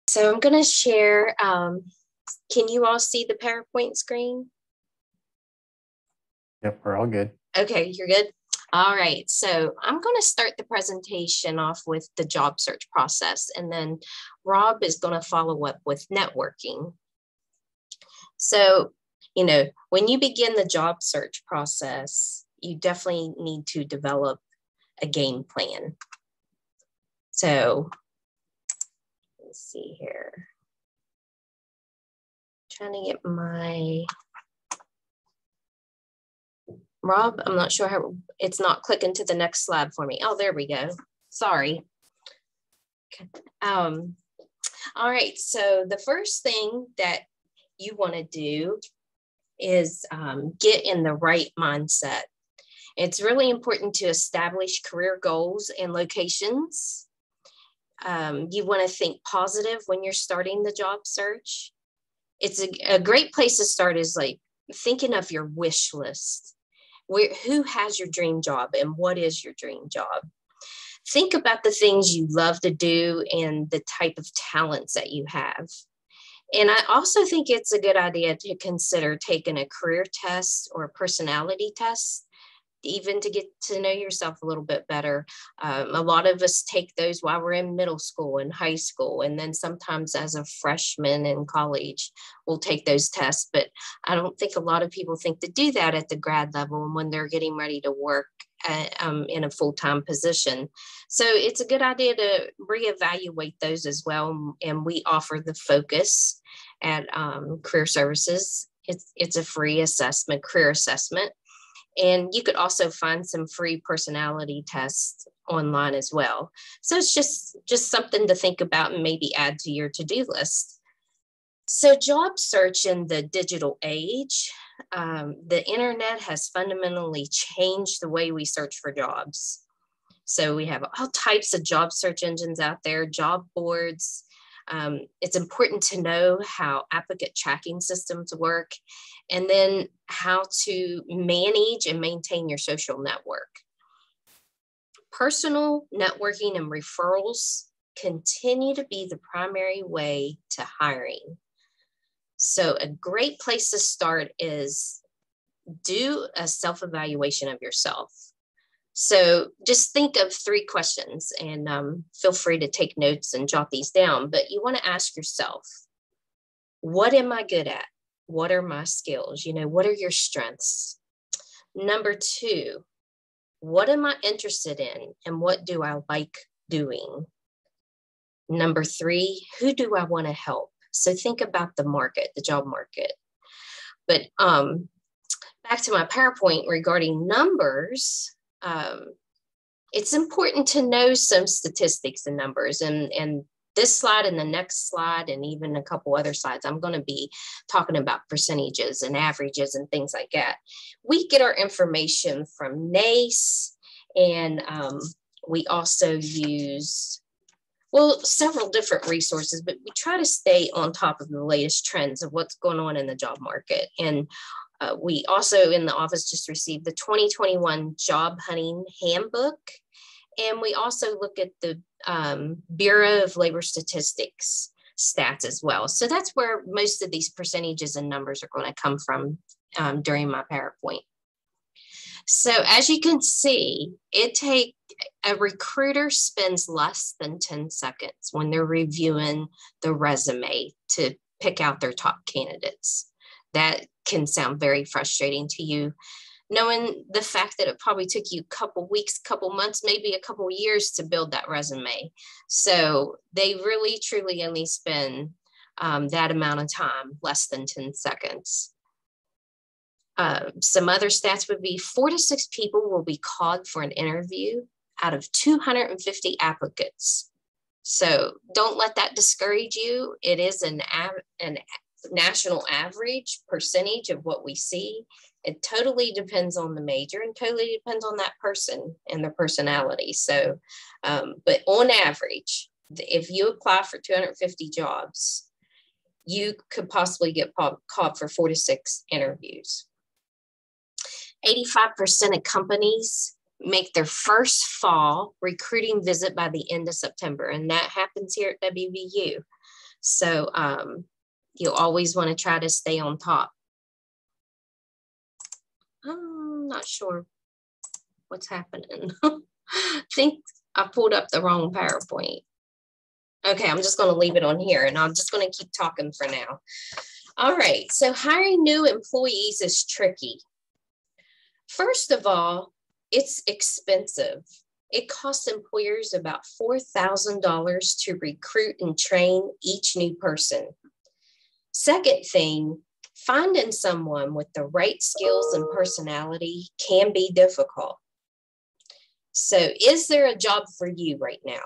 So I'm going to share, can you all see the PowerPoint screen? Yep, we're all good. Okay, you're good. All right, so I'm going to start the presentation off with the job search process, and then Rob is going to follow up with networking. So, when you begin the job search process, you definitely need to develop a game plan. So, let's see here. Trying to get my Rob, I'm not sure how it's not clicking to the next slide for me. Oh, there we go. Sorry. All right. So the first thing that you want to do is get in the right mindset. It's really important to establish career goals and locations. You want to think positive when you're starting the job search. It's a great place to start is like thinking of your wish list. Who has your dream job and what is your dream job? Think about the things you love to do and the type of talents that you have. And I also think it's a good idea to consider taking a career test or a personality test, even to get to know yourself a little bit better. A lot of us take those while we're in middle school and high school, and then sometimes as a freshman in college, we'll take those tests. But I don't think a lot of people think to do that at the grad level and when they're getting ready to work in a full-time position. So it's a good idea to reevaluate those as well. And we offer the Focus at Career Services. It's a free assessment, career assessment. And you could also find some free personality tests online as well. So it's just something to think about and maybe add to your to-do list. So job search in the digital age, the internet has fundamentally changed the way we search for jobs. So we have all types of job search engines out there, job boards. It's important to know how applicant tracking systems work, and then how to manage and maintain your social network. Personal networking and referrals continue to be the primary way to hiring. So a great place to start is do a self-evaluation of yourself. So just think of 3 questions, and feel free to take notes and jot these down, but you want to ask yourself, what am I good at? What are my skills? What are your strengths? Number 2, what am I interested in and what do I like doing? Number 3, who do I want to help? So think about the market, the job market. But back to my PowerPoint regarding numbers, it's important to know some statistics and numbers, and this slide and the next slide and even a couple other slides, I'm going to be talking about percentages and averages and things like that. We get our information from NACE, and we also use, several different resources, but we try to stay on top of the latest trends of what's going on in the job market. And we also in the office just received the 2021 Job Hunting Handbook. And we also look at the Bureau of Labor Statistics stats as well. So that's where most of these percentages and numbers are going to come from during my PowerPoint. So as you can see, a recruiter spends less than 10 seconds when they're reviewing the resume to pick out their top candidates. That can sound very frustrating to you, knowing the fact that it probably took you a couple weeks, couple months, maybe a couple years to build that resume. So they really, truly only spend that amount of time, less than 10 seconds. Some other stats would be 4 to 6 people will be called for an interview out of 250 applicants. So don't let that discourage you. It is an national average percentage of what we see. It totally depends on the major and totally depends on that person and their personality. So, but on average, if you apply for 250 jobs, you could possibly get called for 4 to 6 interviews. 85% of companies make their first fall recruiting visit by the end of September, and that happens here at WVU. So you'll always want to try to stay on top. I'm not sure what's happening. I think I pulled up the wrong PowerPoint. Okay, I'm just going to leave it on here, and I'm just going to keep talking for now. All right, so hiring new employees is tricky. First of all, it's expensive. It costs employers about $4,000 to recruit and train each new person. Second thing, finding someone with the right skills and personality can be difficult. So, is there a job for you right now?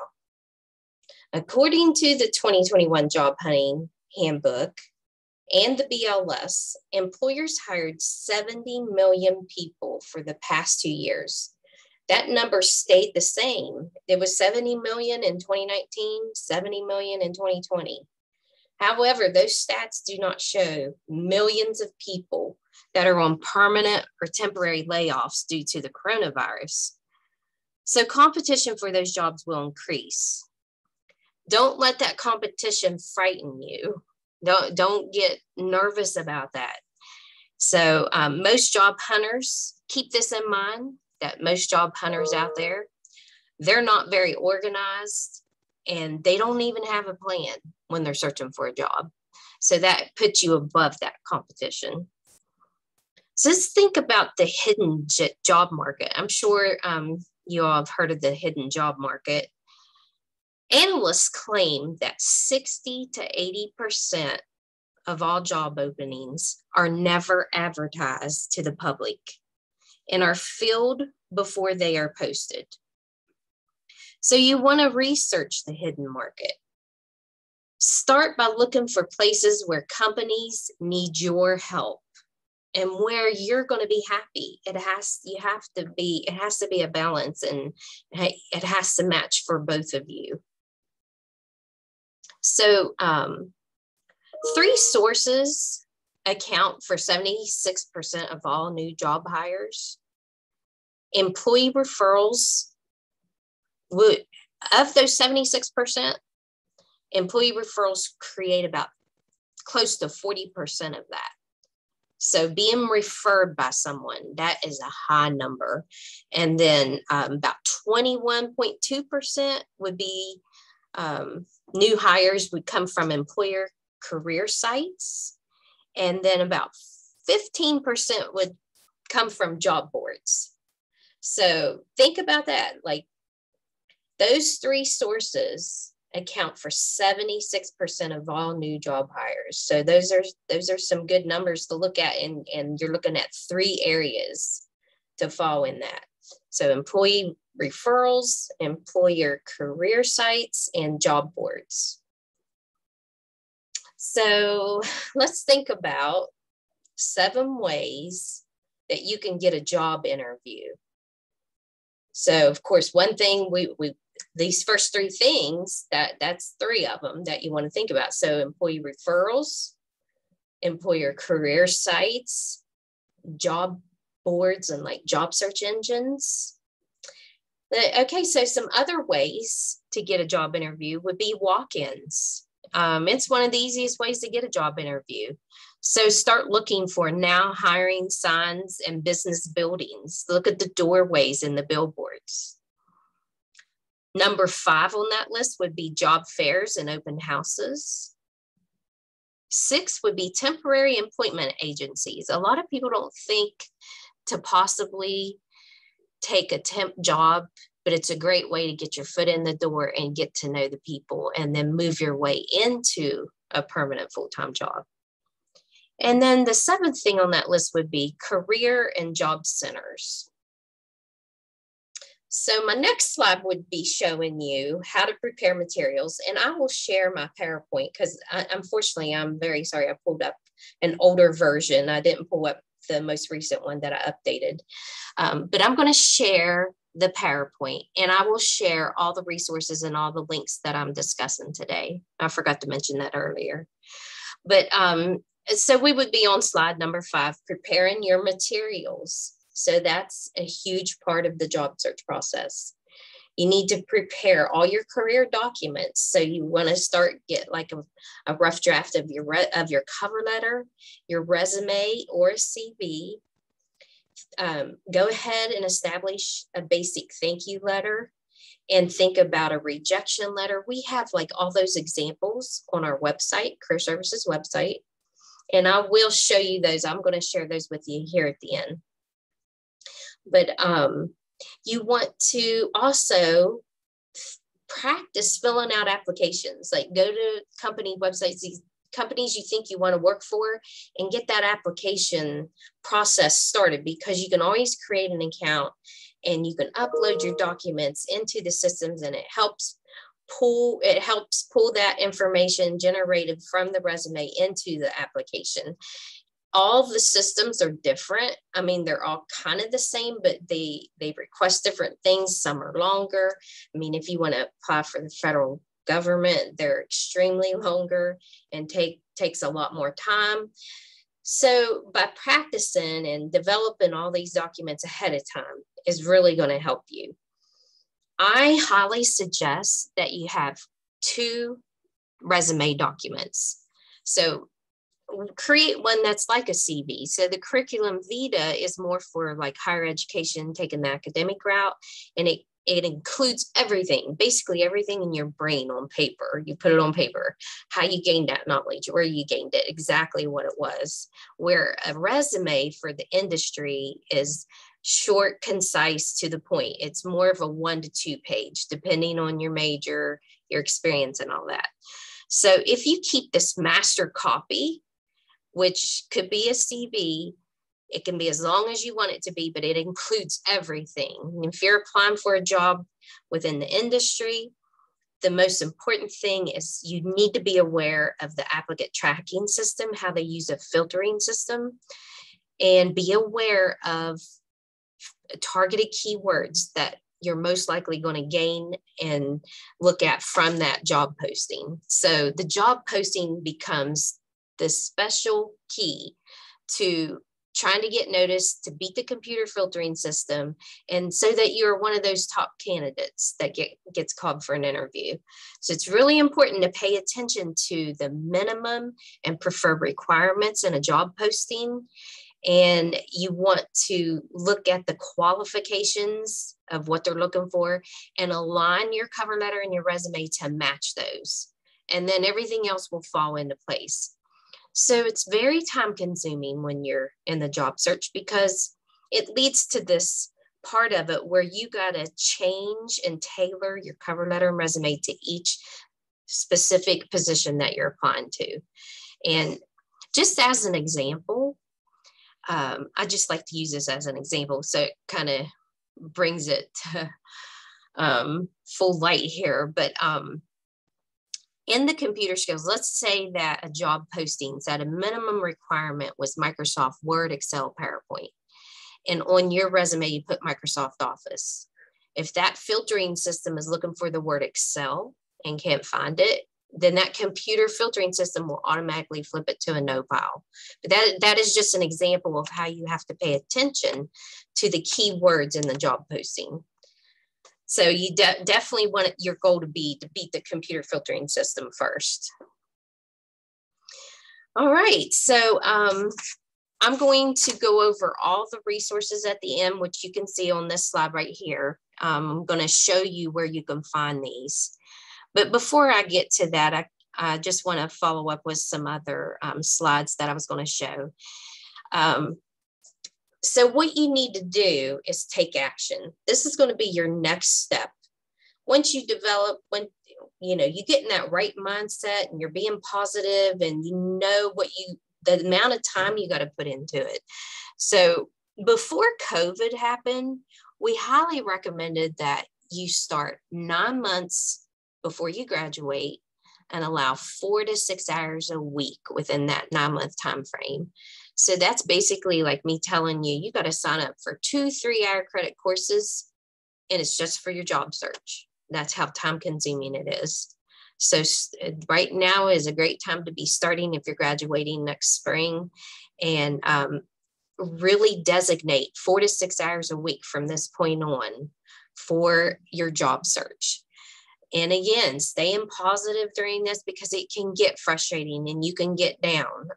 According to the 2021 Job Hunting Handbook and the BLS, employers hired 70 million people for the past 2 years. That number stayed the same. It was 70 million in 2019, 70 million in 2020. However, those stats do not show millions of people that are on permanent or temporary layoffs due to the coronavirus. So competition for those jobs will increase. Don't let that competition frighten you. Don't get nervous about that. So most job hunters, keep this in mind, that most job hunters out there, they're not very organized and they don't even have a plan when they're searching for a job. So that puts you above that competition. So let's think about the hidden job market. I'm sure you all have heard of the hidden job market. Analysts claim that 60 to 80% of all job openings are never advertised to the public and are filled before they are posted. So you want to research the hidden market. Start by looking for places where companies need your help and where you're going to be happy. It has to be a balance, and it has to match for both of you. So 3 sources account for 76% of all new job hires. Employee referrals of those 76%, employee referrals create about close to 40% of that. So being referred by someone, that is a high number. And then about 21.2% would be new hires would come from employer career sites. And then about 15% would come from job boards. So think about that. Like those 3 sources account for 76% of all new job hires. So those are some good numbers to look at, and you're looking at 3 areas to fall in that. So employee referrals, employer career sites, and job boards. So let's think about 7 ways that you can get a job interview. So of course, one thing these first 3 things, that's 3 of them that you want to think about. So employee referrals, employer career sites, job boards, and like job search engines. Okay, so some other ways to get a job interview would be walk-ins. It's one of the easiest ways to get a job interview. So start looking for now hiring signs in business buildings. Look at the doorways and the billboards. Number 5 on that list would be job fairs and open houses. 6 would be temporary employment agencies. A lot of people don't think to possibly take a temp job, but it's a great way to get your foot in the door and get to know the people and then move your way into a permanent full-time job. And then the 7th thing on that list would be career and job centers. So my next slide would be showing you how to prepare materials, and I will share my PowerPoint because unfortunately, I'm very sorry, I pulled up an older version. I didn't pull up the most recent one that I updated, but I'm going to share the PowerPoint, and I will share all the resources and all the links that I'm discussing today. I forgot to mention that earlier, but so we would be on slide number 5, preparing your materials. So that's a huge part of the job search process. You need to prepare all your career documents. So you want to get like a rough draft of your cover letter, your resume or CV. Go ahead and establish a basic thank you letter and think about a rejection letter. We have like all those examples on our website, Career Services website, and I will show you those. I'm going to share those with you here at the end. But you want to also practice filling out applications. Like go to company websites, these companies you think you want to work for, and get that application process started, because you can always create an account and you can upload your documents into the systems, and it helps pull that information generated from the resume into the application. All the systems are different. I mean, they're all kind of the same, but they request different things. Some are longer. I mean, if you want to apply for the federal government, they're extremely longer and takes a lot more time. So by practicing and developing all these documents ahead of time is really going to help you. I highly suggest that you have 2 resume documents. So create one that's like a CV. So the curriculum vitae is more for like higher education, taking the academic route, and it includes everything, basically everything in your brain on paper. You put it on paper, how you gained that knowledge, where you gained it, exactly what it was. Where a resume for the industry is short, concise, to the point. It's more of a 1 to 2 page, depending on your major, your experience, and all that. So if you keep this master copy, which could be a CV, it can be as long as you want it to be, but it includes everything. And if you're applying for a job within the industry, the most important thing is you need to be aware of the applicant tracking system, how they use a filtering system, and be aware of targeted keywords that you're most likely going to gain and look at from that job posting. So the job posting becomes the special key to trying to get noticed, to beat the computer filtering system, and so that you're one of those top candidates that gets called for an interview. So it's really important to pay attention to the minimum and preferred requirements in a job posting. And you want to look at the qualifications of what they're looking for and align your cover letter and your resume to match those. And then everything else will fall into place. So it's very time consuming when you're in the job search, because it leads to this part of it where you got to change and tailor your cover letter and resume to each specific position that you're applying to. And just as an example, I just like to use this as an example, so it kind of brings it to full light here. But in the computer skills, let's say that a job posting said a minimum requirement was Microsoft Word, Excel, PowerPoint. And on your resume, you put Microsoft Office. If that filtering system is looking for the word Excel and can't find it, then that computer filtering system will automatically flip it to a no pile. But that is just an example of how you have to pay attention to the keywords in the job posting. So you definitely want your goal to be to beat the computer filtering system first. All right, so I'm going to go over all the resources at the end, which you can see on this slide right here. I'm going to show you where you can find these. But before I get to that, I just want to follow up with some other slides that I was going to show. So what you need to do is take action. This is going to be your next step. Once you develop, when you get in that right mindset and you're being positive and you know the amount of time you got to put into it. So before COVID happened, we highly recommended that you start 9 months before you graduate and allow 4 to 6 hours a week within that 9-month time frame. So that's basically like me telling you, you got to sign up for 2 3-hour credit courses, and it's just for your job search. That's how time consuming it is. So right now is a great time to be starting if you're graduating next spring, and really designate 4 to 6 hours a week from this point on for your job search. And again, staying positive during this, because it can get frustrating and you can get down.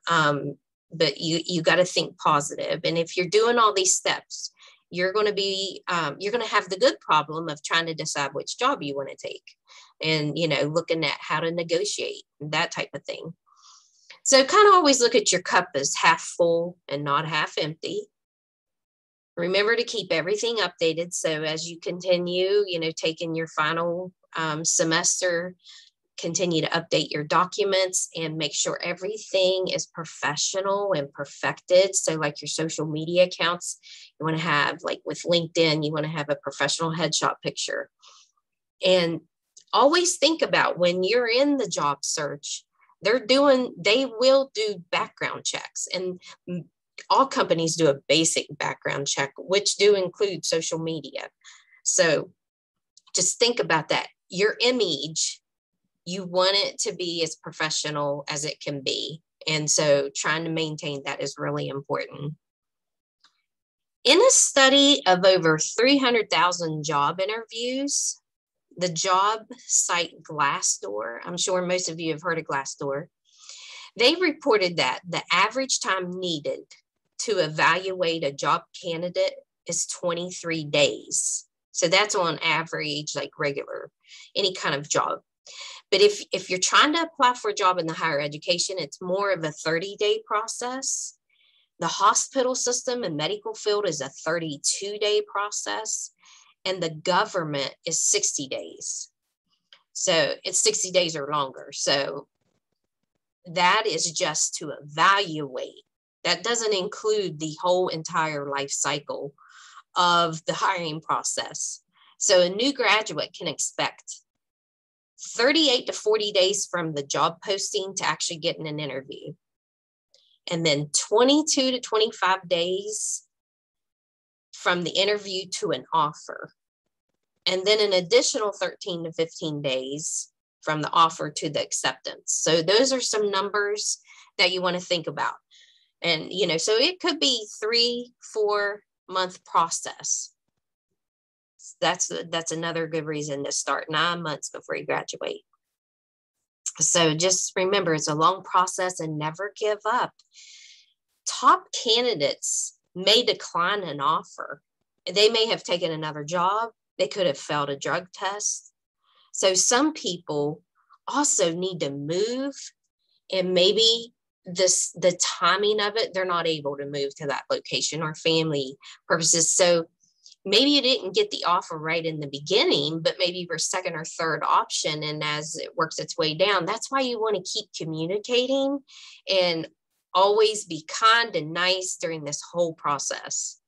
But you got to think positive. And if you're doing all these steps, you're going to have the good problem of trying to decide which job you want to take, and, looking at how to negotiate, that type of thing. So kind of always look at your cup as half full and not half empty. Remember to keep everything updated. So as you continue, taking your final semester, continue to update your documents and make sure everything is professional and perfected. So like your social media accounts, you want to have, like with LinkedIn, you want to have a professional headshot picture. And always think about, when you're in the job search, they will do background checks, and all companies do a basic background check, which do include social media. So just think about that. Your image, you want it to be as professional as it can be. And so trying to maintain that is really important. In a study of over 300,000 job interviews, the job site Glassdoor, I'm sure most of you have heard of Glassdoor, they reported that the average time needed to evaluate a job candidate is 23 days. So that's on average, like regular, any kind of job. But if you're trying to apply for a job in the higher education, it's more of a 30-day process. The hospital system and medical field is a 32-day process, and the government is 60 days. So it's 60 days or longer. So that is just to evaluate. That doesn't include the whole entire life cycle of the hiring process. So a new graduate can expect 38 to 40 days from the job posting to actually getting an interview. And then 22 to 25 days from the interview to an offer. And then an additional 13 to 15 days from the offer to the acceptance. So those are some numbers that you want to think about. And, so it could be 3-4 month process. That's another good reason to start 9 months before you graduate. So just remember, it's a long process, and never give up. Top candidates may decline an offer. They may have taken another job. They could have failed a drug test. So some people also need to move, and maybe the timing of it, they're not able to move to that location or family purposes. So maybe you didn't get the offer right in the beginning, but maybe your second or third option. And as it works its way down, that's why you want to keep communicating and always be kind and nice during this whole process,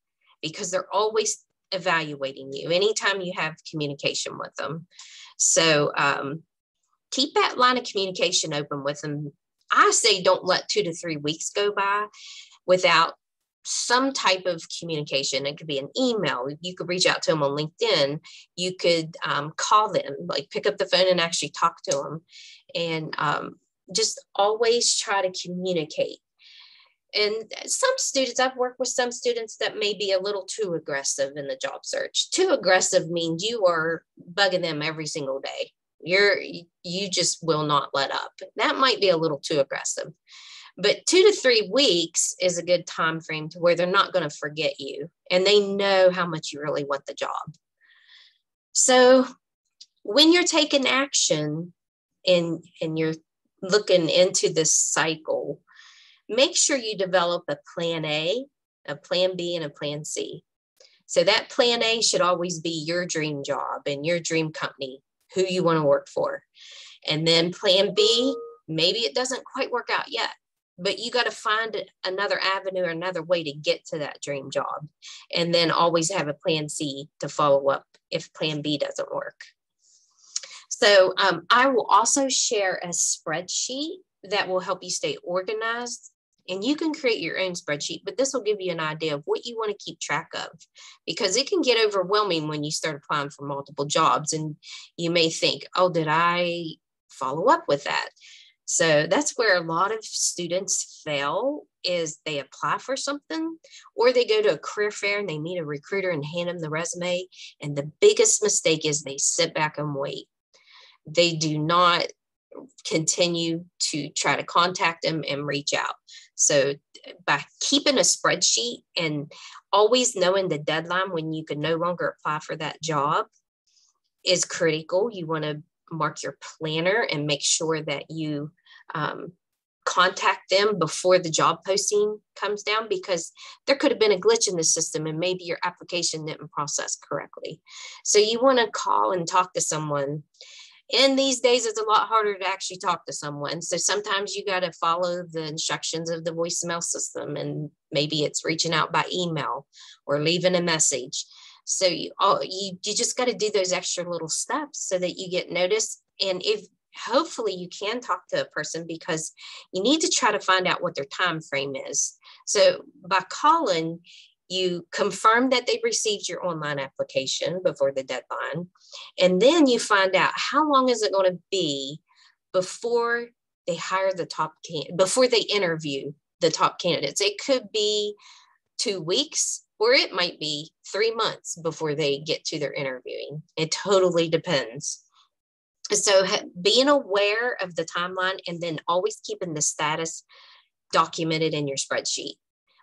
because they're always evaluating you anytime you have communication with them. So keep that line of communication open with them. I say don't let 2 to 3 weeks go by without some type of communication. It could be an email. You could reach out to them on LinkedIn. You could call them, like pick up the phone and actually talk to them. And just always try to communicate. And some students, I've worked with some students that may be a little too aggressive in the job search. Too aggressive means you are bugging them every single day. You just will not let up. That might be a little too aggressive. But 2 to 3 weeks is a good time frame to where they're not going to forget you, and they know how much you really want the job. So when you're taking action and you're looking into this cycle, make sure you develop a plan A, a plan B, and a plan C. So that plan A should always be your dream job and your dream company, who you want to work for. And then plan B, maybe it doesn't quite work out yet, but you got to find another avenue or another way to get to that dream job. And then always have a plan C to follow up if plan B doesn't work. So I will also share a spreadsheet that will help you stay organized. And you can create your own spreadsheet, but this will give you an idea of what you want to keep track of, because it can get overwhelming when you start applying for multiple jobs. And you may think, oh, did I follow up with that? So that's where a lot of students fail, is they apply for something, or they go to a career fair and they meet a recruiter and hand them the resume. And the biggest mistake is they sit back and wait. They do not continue to try to contact them and reach out. So by keeping a spreadsheet and always knowing the deadline when you can no longer apply for that job is critical. You want to mark your planner and make sure that you contact them before the job posting comes down, because there could have been a glitch in the system and maybe your application didn't process correctly. So you want to call and talk to someone. And these days, it's a lot harder to actually talk to someone. So sometimes you got to follow the instructions of the voicemail system, and maybe it's reaching out by email or leaving a message. So you just got to do those extra little steps so that you get noticed. And if hopefully you can talk to a person, because you need to try to find out what their time frame is. So by calling, you confirm that they received your online application before the deadline. And then you find out how long is it going to be before they hire before they interview the top candidates. It could be 2 weeks, or it might be 3 months before they get to their interviewing. It totally depends. So being aware of the timeline, and then always keeping the status documented in your spreadsheet.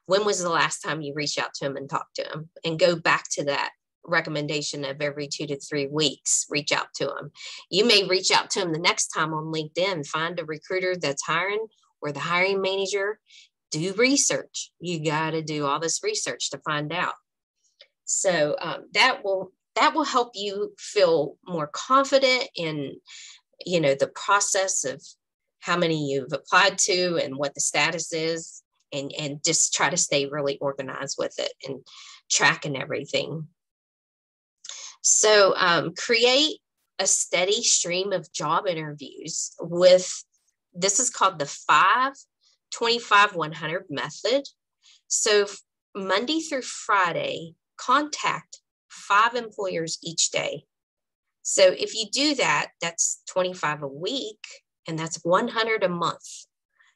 When was the last time you reached out to them and talked to them? And go back to that recommendation of every 2 to 3 weeks, reach out to them. You may reach out to them the next time on LinkedIn, find a recruiter that's hiring or the hiring manager, do research. You got to do all this research to find out. So that will help you feel more confident in, the process of how many you've applied to and what the status is. And just try to stay really organized with it and tracking everything. So create a steady stream of job interviews this is called the 5-25-100 method. So Monday through Friday, contact 5 employers each day. So if you do that, that's 25 a week, and that's 100 a month.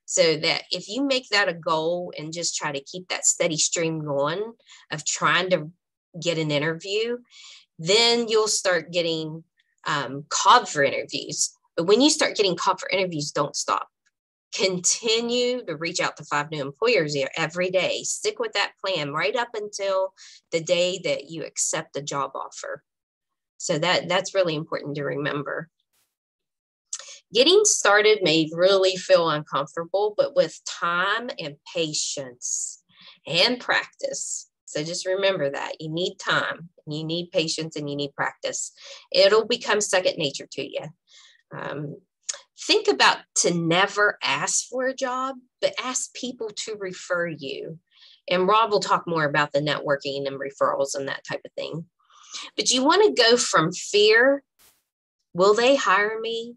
So that if you make that a goal and just try to keep that steady stream going of trying to get an interview, then you'll start getting called for interviews. But when you start getting called for interviews, don't stop. Continue to reach out to 5 new employers every day. Stick with that plan right up until the day that you accept a job offer. So that's really important to remember. Getting started may really feel uncomfortable, but with time and patience and practice. So just remember that you need time, you need patience, and you need practice. It'll become second nature to you. Think about to never ask for a job, but ask people to refer you. And Rob will talk more about the networking and referrals and that type of thing. But you want to go from fear, will they hire me,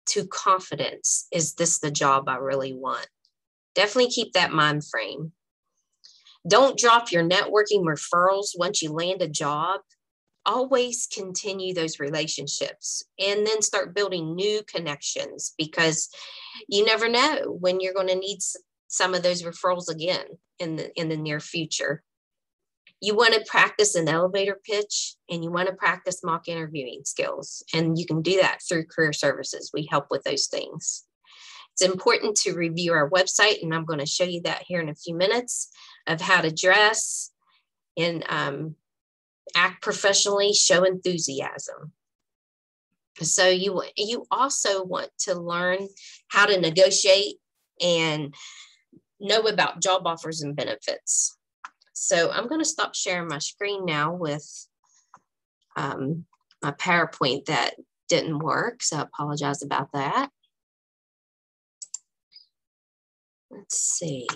to confidence. Is this the job I really want? Definitely keep that mind frame. Don't drop your networking referrals once you land a job. Always continue those relationships and then start building new connections, because you never know when you're going to need some of those referrals again in the near future. You want to practice an elevator pitch, and you want to practice mock interviewing skills. And you can do that through career services. We help with those things. It's important to review our website, and I'm going to show you that here in a few minutes, of how to dress and act professionally, show enthusiasm. So you also want to learn how to negotiate and know about job offers and benefits. So I'm going to stop sharing my screen now with my PowerPoint that didn't work. So I apologize about that. Let's see.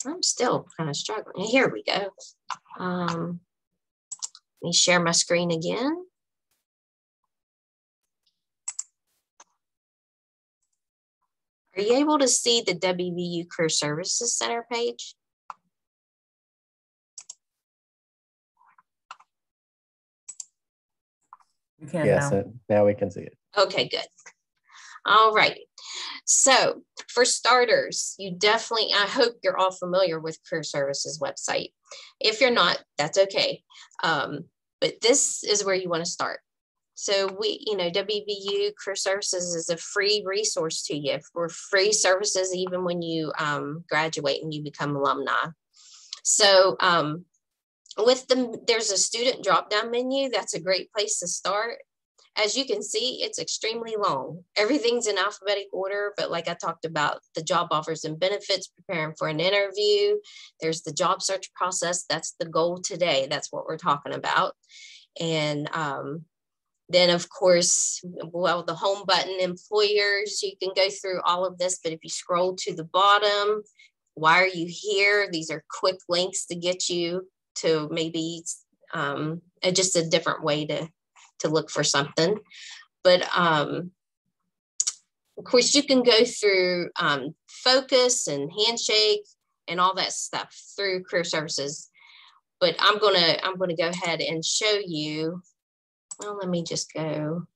I'm still kind of struggling. Here we go. Let me share my screen again. Are you able to see the WVU Career Services Center page? We can now we can see it. Okay, good. All right. So for starters, you definitely, I hope you're all familiar with Career Services website. If you're not, that's okay. But this is where you want to start. So WVU Career Services is a free resource to you for free services, even when you graduate and you become alumni. So there's a student drop-down menu. That's a great place to start. As you can see, it's extremely long. Everything's in alphabetic order, but like I talked about, the job offers and benefits, preparing for an interview. There's the job search process. That's the goal today. That's what we're talking about. And then, of course, well, the home button, employers, you can go through all of this, but if you scroll to the bottom, why are you here? These are quick links to get you to maybe just a different way to look for something. But of course, you can go through Focus and Handshake and all that stuff through Career Services. But I'm gonna go ahead and show you. Well, let me just go.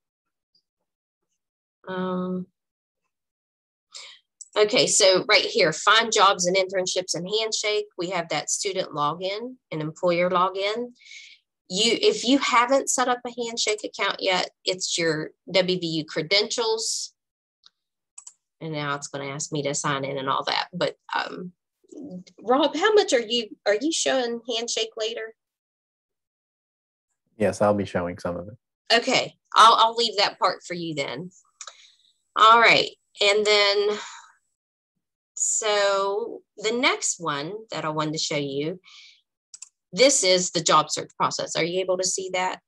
Okay, so right here, find jobs and internships and Handshake. We have that student login and employer login. If you haven't set up a Handshake account yet, it's your WVU credentials. And now it's going to ask me to sign in and all that. But Rob, how much are you showing Handshake later? Yes, I'll be showing some of it. Okay, I'll leave that part for you then. All right, and then so the next one that I wanted to show you, this is the job search process. Are you able to see that?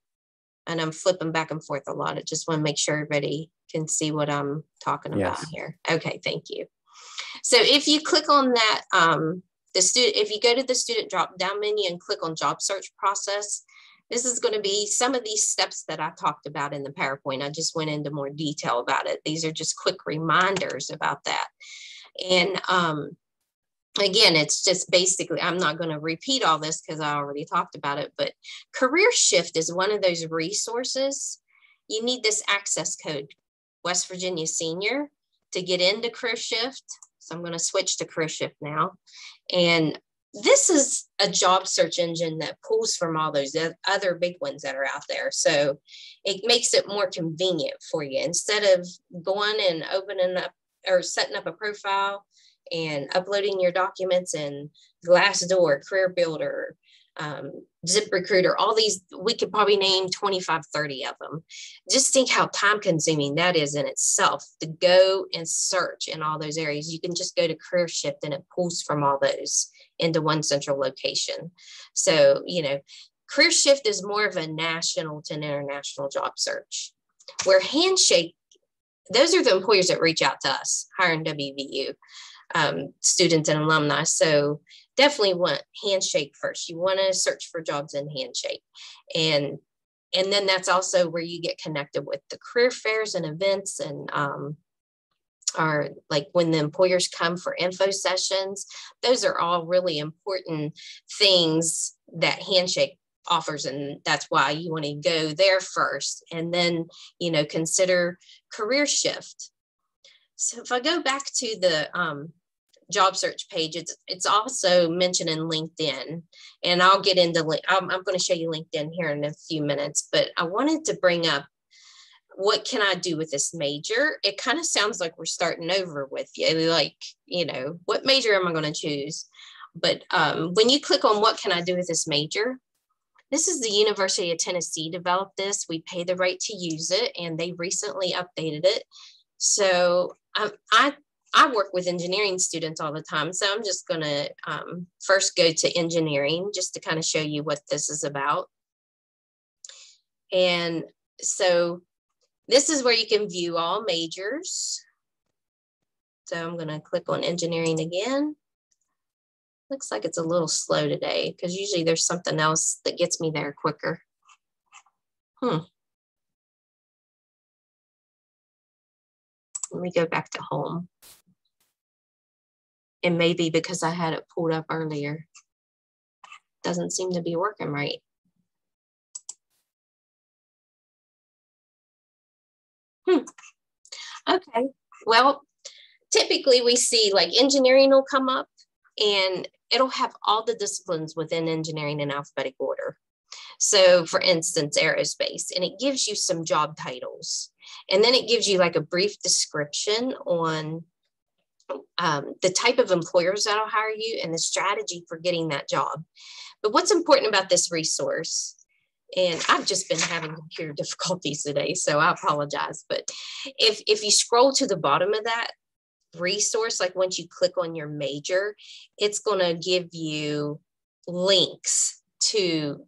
And I'm flipping back and forth a lot. I just want to make sure everybody can see what I'm talking about here. Okay, thank you. So if you click on that, if you go to the student drop down menu and click on job search process, this is going to be some of these steps that I talked about in the PowerPoint. I just went into more detail about it. These are just quick reminders about that. And again, it's just basically, I'm not going to repeat all this because I already talked about it, but Career Shift is one of those resources. You need this access code, West Virginia Senior, to get into Career Shift. So I'm going to switch to Career Shift now. And this is a job search engine that pulls from all those other big ones that are out there. So it makes it more convenient for you. Instead of going and opening up or setting up a profile and uploading your documents in Glassdoor, Career Builder, ZipRecruiter, all these, we could probably name 25, 30 of them. Just think how time consuming that is in itself to go and search in all those areas. You can just go to Career Shift and it pulls from all those into one central location. So, Career Shift is more of a national to an international job search, where Handshake, those are the employers that reach out to us, hiring WVU students and alumni. So definitely want Handshake first. You want to search for jobs in Handshake. And then that's also where you get connected with the career fairs and events, and are like when the employers come for info sessions. Those are all really important things that Handshake offers, and that's why you want to go there first, and then consider Career Shift. So if I go back to the job search page, it's also mentioned in LinkedIn, and I'll get into I'm going to show you LinkedIn here in a few minutes, but I wanted to bring up, what can I do with this major? It kind of sounds like we're starting over with you, like, what major am I going to choose? But when you click on what can I do with this major, this is the University of Tennessee developed this. We pay the right to use it, and they recently updated it. So I work with engineering students all the time. So I'm just going to first go to engineering just to kind of show you what this is about. And so this is where you can view all majors. So I'm going to click on engineering again. Looks like it's a little slow today because usually there's something else that gets me there quicker. Let me go back to home. It may be because I had it pulled up earlier. Doesn't seem to be working right. Okay, well, typically we see like engineering will come up and it'll have all the disciplines within engineering in alphabetic order. So for instance, aerospace, and it gives you some job titles. And then it gives you like a brief description on the type of employers that'll hire you and the strategy for getting that job. But what's important about this resource, and I've just been having computer difficulties today, so I apologize. But if you scroll to the bottom of that resource, like once you click on your major, it's going to give you links to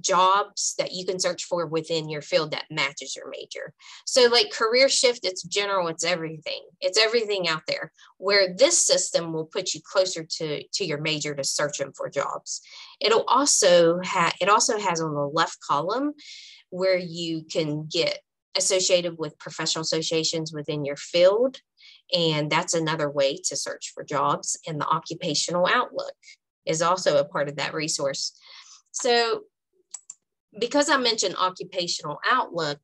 jobs that you can search for within your field that matches your major. So like career shift, it's general, it's everything out there, where this system will put you closer to your major to search them for jobs. It also has on the left column where you can get associated with professional associations within your field. And that's another way to search for jobs. And the occupational outlook is also a part of that resource. So because I mentioned occupational outlook,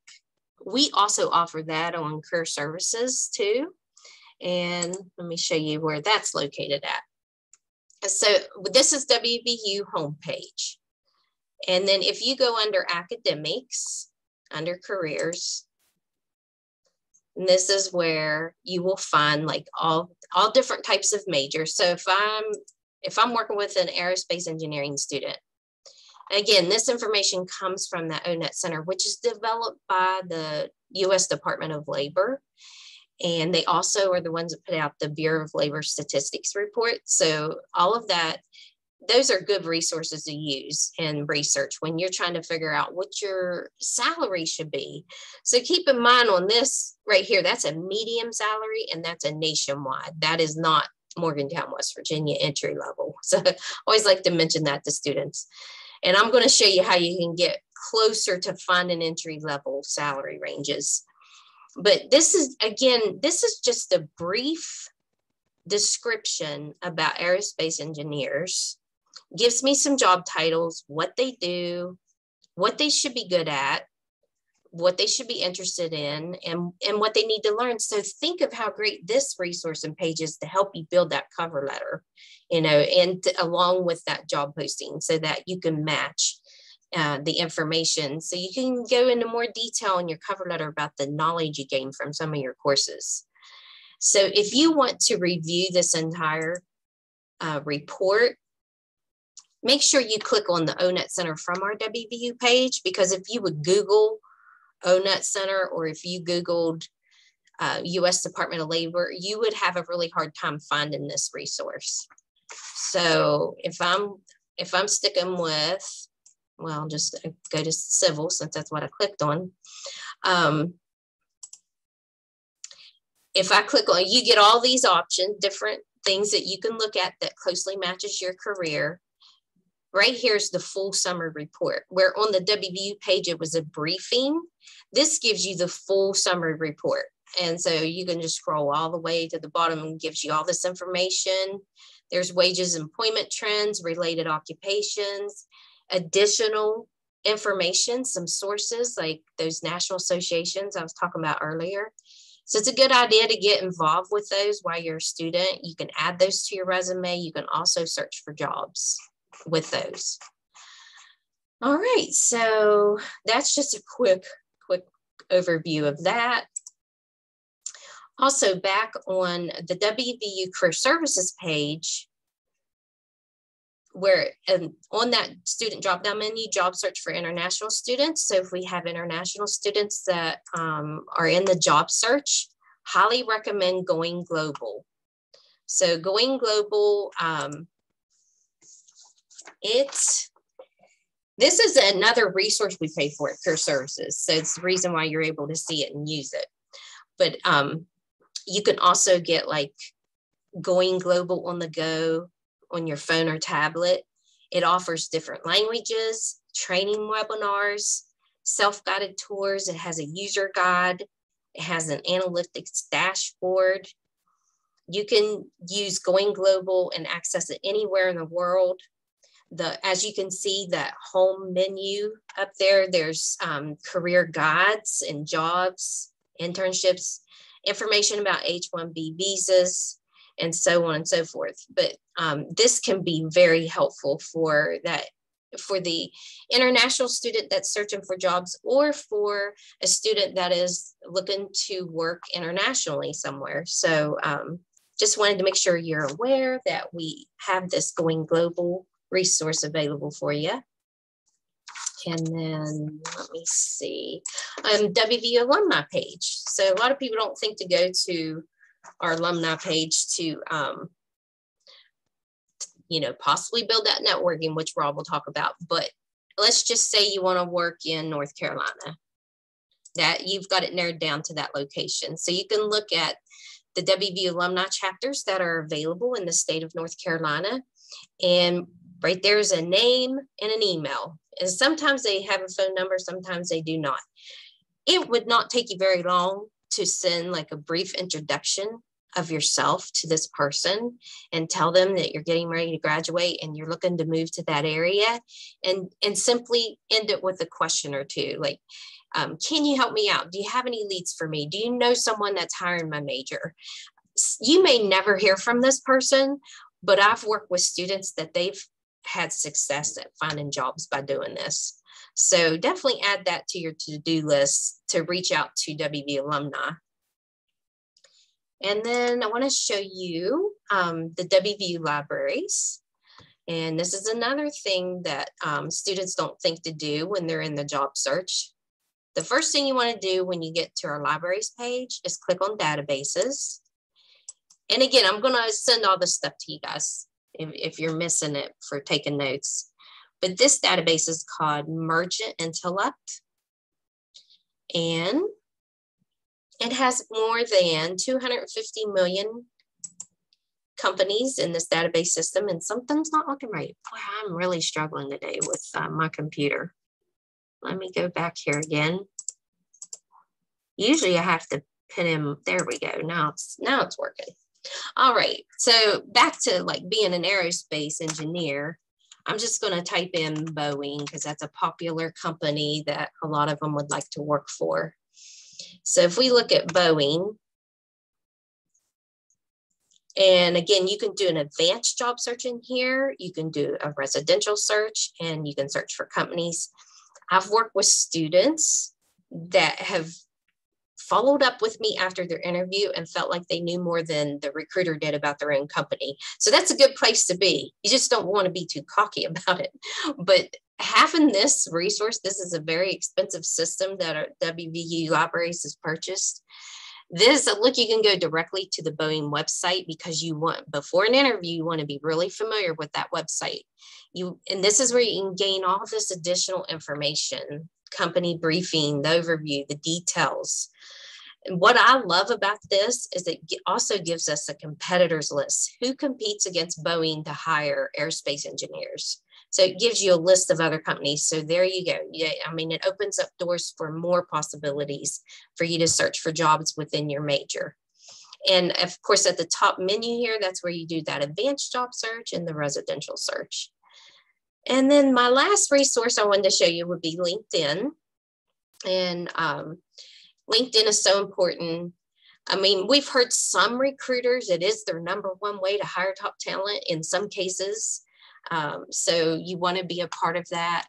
we also offer that on career services too. And let me show you where that's located at. So this is WVU homepage. And then if you go under academics, under careers, and this is where you will find like all different types of majors. So if I'm working with an aerospace engineering student, again, this information comes from the ONET Center, which is developed by the U.S. Department of Labor. And they also are the ones that put out the Bureau of Labor Statistics report. So all of that, those are good resources to use in research when you're trying to figure out what your salary should be. So keep in mind on this right here, that's a medium salary and that's a nationwide. That is not Morgantown, West Virginia entry level. So I always like to mention that to students. And I'm going to show you how you can get closer to finding entry level salary ranges. But this is just a brief description about aerospace engineers. Gives me some job titles, what they do, what they should be good at, what they should be interested in, and what they need to learn. So think of how great this resource and page is to help you build that cover letter, and along with that job posting so that you can match the information. So you can go into more detail in your cover letter about the knowledge you gain from some of your courses. So if you want to review this entire report, make sure you click on the ONET Center from our WVU page, because if you would Google ONET Center, or if you Googled U.S. Department of Labor, you would have a really hard time finding this resource. So if I'm sticking with, well, just go to civil since that's what I clicked on. If I click on, you get all these options, different things that you can look at that closely matches your career. Right here's the full summary report, where on the WVU page, it was a briefing. This gives you the full summary report. And so you can just scroll all the way to the bottom and gives you all this information. There's wages, employment trends, related occupations, additional information, some sources like those national associations I was talking about earlier. So it's a good idea to get involved with those while you're a student. You can add those to your resume. You can also search for jobs with those. All right, so that's just a quick overview of that. Also, back on the WVU Career Services page, where on that student drop-down menu, job search for international students. So if we have international students that are in the job search, highly recommend Going Global. So Going Global, this is another resource we pay for at Career Services. So it's the reason why you're able to see it and use it. But you can also get like Going Global on the go on your phone or tablet. It offers different languages, training webinars, self-guided tours. It has a user guide. It has an analytics dashboard. You can use Going Global and access it anywhere in the world. As you can see, that home menu up there, there's career guides and jobs, internships, information about H-1B visas, and so on and so forth. But this can be very helpful for the international student that's searching for jobs, or for a student that is looking to work internationally somewhere. So just wanted to make sure you're aware that we have this Going Global resource available for you. And then let me see, WVU alumni page. So a lot of people don't think to go to our alumni page to possibly build that networking, which Rob will talk about. But let's just say you want to work in North Carolina, that you've got it narrowed down to that location. So you can look at the WVU alumni chapters that are available in the state of North Carolina. And right there's a name and an email. And sometimes they have a phone number, sometimes they do not. It would not take you very long to send like a brief introduction of yourself to this person and tell them that you're getting ready to graduate and you're looking to move to that area, and simply end it with a question or two, like, can you help me out? Do you have any leads for me? Do you know someone that's hiring my major? You may never hear from this person, but I've worked with students that they've had success at finding jobs by doing this. So definitely add that to your to-do list to reach out to WV alumni. And then I want to show you the WVU libraries. And this is another thing that students don't think to do when they're in the job search. The first thing you want to do when you get to our libraries page is click on databases. And again, I'm going to send all this stuff to you guys if you're missing it for taking notes. But this database is called Merchant Intellect. And it has more than 250 million companies in this database system, and something's not looking right. Boy, I'm really struggling today with my computer. Let me go back here again. Usually I have to put in, there we go. Now it's working. All right, so back to like being an aerospace engineer. I'm just going to type in Boeing because that's a popular company that a lot of them would like to work for. So if we look at Boeing, and again, you can do an advanced job search in here. You can do a residential search, and you can search for companies. I've worked with students that have followed up with me after their interview and felt like they knew more than the recruiter did about their own company. So that's a good place to be. You just don't want to be too cocky about it. But having this resource, this is a very expensive system that our WVU libraries has purchased. This, look, you can go directly to the Boeing website because you want, before an interview, you want to be really familiar with that website. And this is where you can gain all this additional information, company briefing, the overview, the details. And what I love about this is it also gives us a competitors list. Who competes against Boeing to hire aerospace engineers? So it gives you a list of other companies. So there you go. Yeah, I mean, it opens up doors for more possibilities for you to search for jobs within your major. And of course, at the top menu here, that's where you do that advanced job search and the residential search. And then my last resource I wanted to show you would be LinkedIn. And LinkedIn is so important. I mean, we've heard some recruiters, it is their #1 way to hire top talent in some cases. So you want to be a part of that.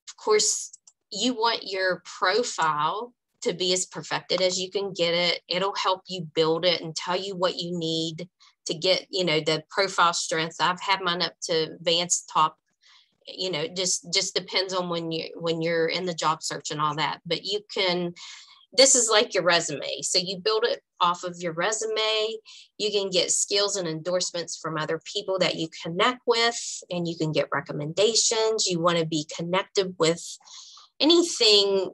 Of course, you want your profile to be as perfected as you can get it. It'll help you build it and tell you what you need to get, the profile strength. I've had mine up to advanced top. Just depends on when you're in the job search and all that. But you can, this is like your resume. So you build it off of your resume. You can get skills and endorsements from other people that you connect with, and you can get recommendations. You want to be connected with anything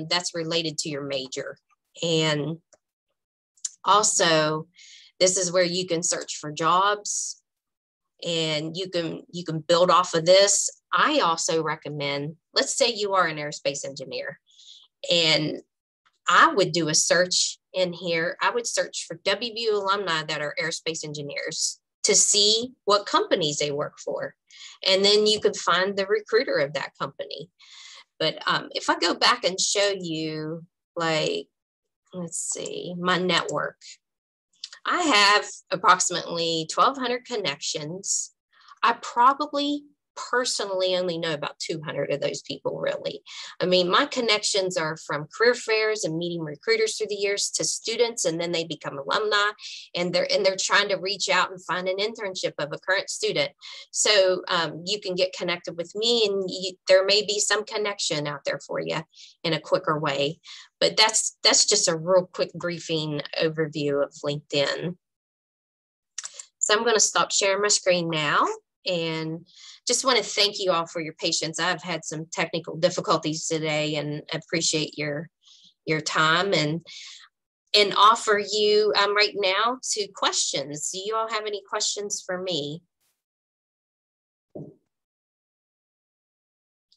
that's related to your major. And also, this is where you can search for jobs, and you can build off of this. I also recommend, let's say you are an aerospace engineer, and I would do a search in here. I would search for WVU alumni that are aerospace engineers to see what companies they work for. And then you could find the recruiter of that company. But if I go back and show you, like, let's see, my network. I have approximately 1,200 connections. I probably personally only know about 200 of those people, really. I mean, my connections are from career fairs and meeting recruiters through the years to students, and then they become alumni, and they're trying to reach out and find an internship of a current student. So you can get connected with me, and there may be some connection out there for you in a quicker way. But that's just a real quick briefing overview of LinkedIn. So I'm going to stop sharing my screen now, and just want to thank you all for your patience. I've had some technical difficulties today, and appreciate your time and offer you right now to questions. Do you all have any questions for me?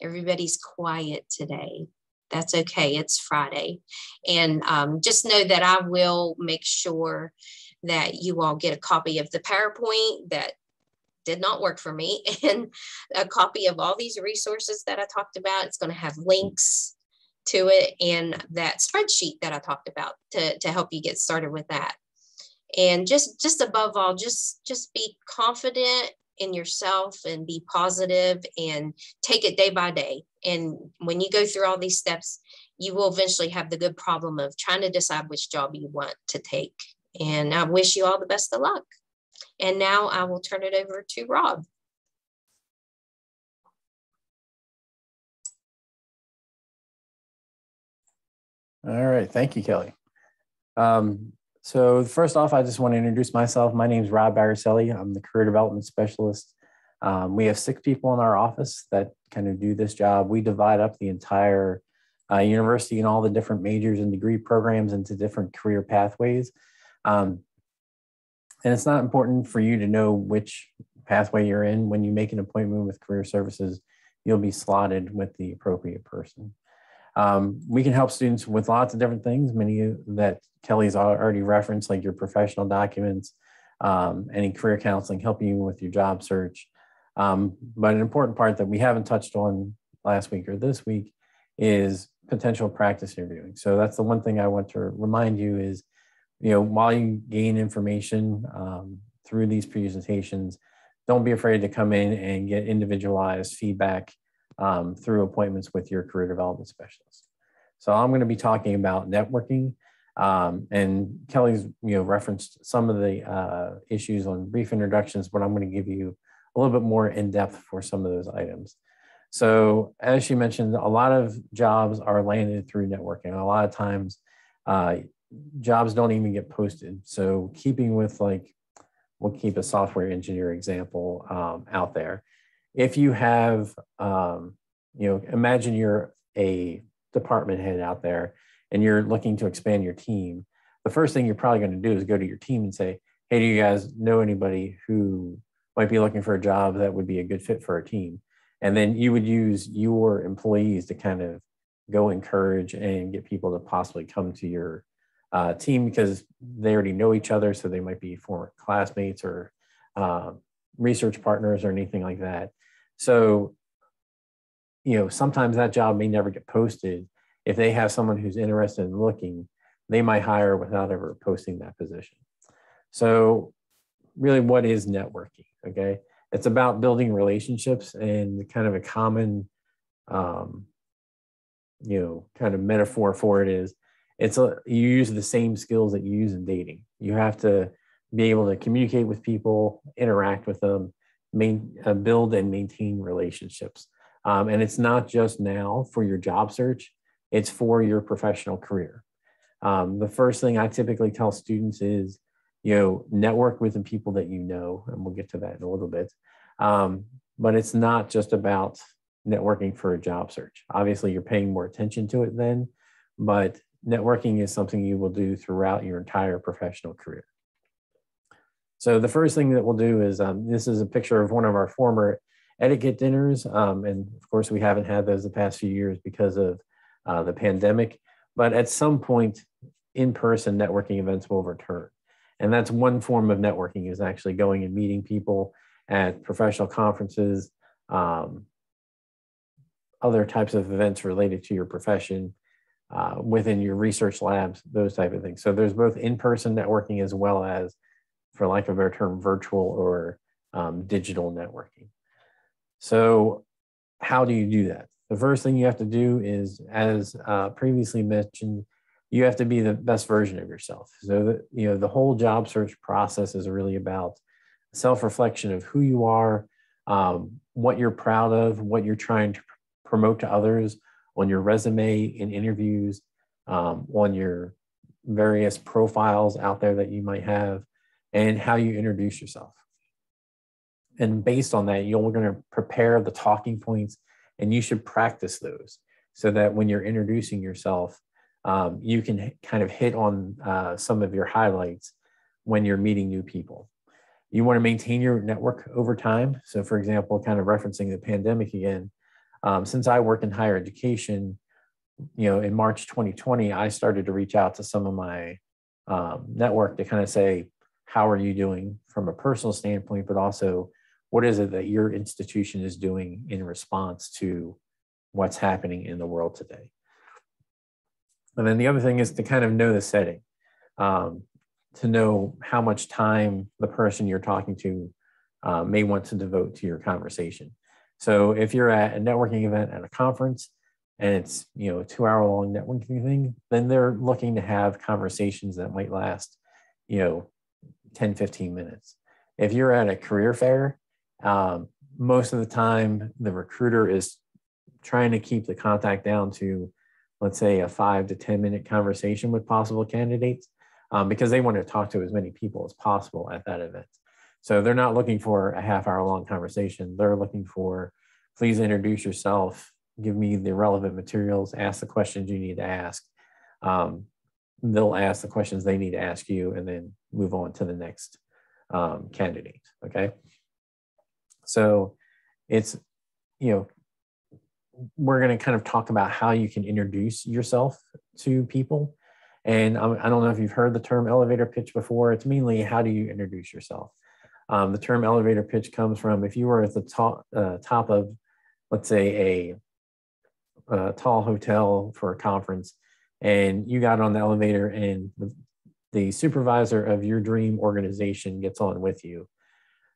Everybody's quiet today. That's okay. It's Friday. And just know that I will make sure that you all get a copy of the PowerPoint that did not work for me, and a copy of all these resources that I talked about. It's going to have links to it and that spreadsheet that I talked about to help you get started with that. And just above all, just be confident in yourself and be positive and take it day by day. And when you go through all these steps, you will eventually have the good problem of trying to decide which job you want to take. And I wish you all the best of luck. And now I will turn it over to Rob. All right. Thank you, Kelly. So first off, I just want to introduce myself. My name is Rob Barricelli. I'm the Career Development Specialist. We have 6 people in our office that kind of do this job. We divide up the entire university and all the different majors and degree programs into different career pathways. And it's not important for you to know which pathway you're in. When you make an appointment with Career Services, you'll be slotted with the appropriate person. We can help students with lots of different things, many that Kelly's already referenced, like your professional documents, any career counseling, helping you with your job search. But an important part that we haven't touched on last week or this week is potential practice interviewing. So that's the one thing I want to remind you is, while you gain information through these presentations, don't be afraid to come in and get individualized feedback through appointments with your career development specialist. So I'm going to be talking about networking, and Kelly's referenced some of the issues on brief introductions, but I'm going to give you a little bit more in depth for some of those items. So as she mentioned, a lot of jobs are landed through networking. A lot of times jobs don't even get posted. So keeping with we'll keep a software engineer example out there. If you have, imagine you're a department head out there and you're looking to expand your team. The first thing you're probably going to do is go to your team and say, hey, do you guys know anybody who might be looking for a job that would be a good fit for our team? And then you would use your employees to kind of go encourage and get people to possibly come to your team because they already know each other. So they might be former classmates or research partners or anything like that. So, sometimes that job may never get posted. If they have someone who's interested in looking, they might hire without ever posting that position. So really, what is networking? Okay. It's about building relationships, and kind of a common, kind of metaphor for it is you use the same skills that you use in dating. You have to be able to communicate with people, interact with them, build and maintain relationships. And it's not just now for your job search, it's for your professional career. The first thing I typically tell students is, network with the people that you know, and we'll get to that in a little bit. But it's not just about networking for a job search. Obviously, you're paying more attention to it then, but networking is something you will do throughout your entire professional career. So the first thing that we'll do is, this is a picture of one of our former etiquette dinners. And of course, we haven't had those the past few years because of the pandemic. But at some point, in-person networking events will return. And that's one form of networking, is actually going and meeting people at professional conferences, other types of events related to your profession. within your research labs, those type of things. So there's both in-person networking as well as, for lack of a better term, virtual or digital networking. So how do you do that? The first thing you have to do is, as previously mentioned, you have to be the best version of yourself. So that, the whole job search process is really about self-reflection of who you are, what you're proud of, what you're trying to promote to others on your resume, in interviews, on your various profiles out there that you might have, and how you introduce yourself. And based on that, you're going to prepare the talking points, and you should practice those so that when you're introducing yourself, you can kind of hit on some of your highlights when you're meeting new people. You want to maintain your network over time. So for example, kind of referencing the pandemic again, since I work in higher education, in March 2020, I started to reach out to some of my network to kind of say, how are you doing from a personal standpoint, but also what is it that your institution is doing in response to what's happening in the world today? And then the other thing is to kind of know the setting, to know how much time the person you're talking to may want to devote to your conversation. So if you're at a networking event at a conference and it's, a 2-hour-long networking thing, then they're looking to have conversations that might last, 10, 15 minutes. If you're at a career fair, most of the time the recruiter is trying to keep the contact down to, let's say, a 5 to 10 minute conversation with possible candidates, because they want to talk to as many people as possible at that event. So they're not looking for a half-hour-long conversation. They're looking for, please introduce yourself, give me the relevant materials, ask the questions you need to ask. They'll ask the questions they need to ask you, and then move on to the next candidate, okay? So it's, we're going to kind of talk about how you can introduce yourself to people. And I don't know if you've heard the term elevator pitch before. It's mainly, how do you introduce yourself? The term elevator pitch comes from, if you were at the top of, let's say, a tall hotel for a conference, and you got on the elevator and the supervisor of your dream organization gets on with you.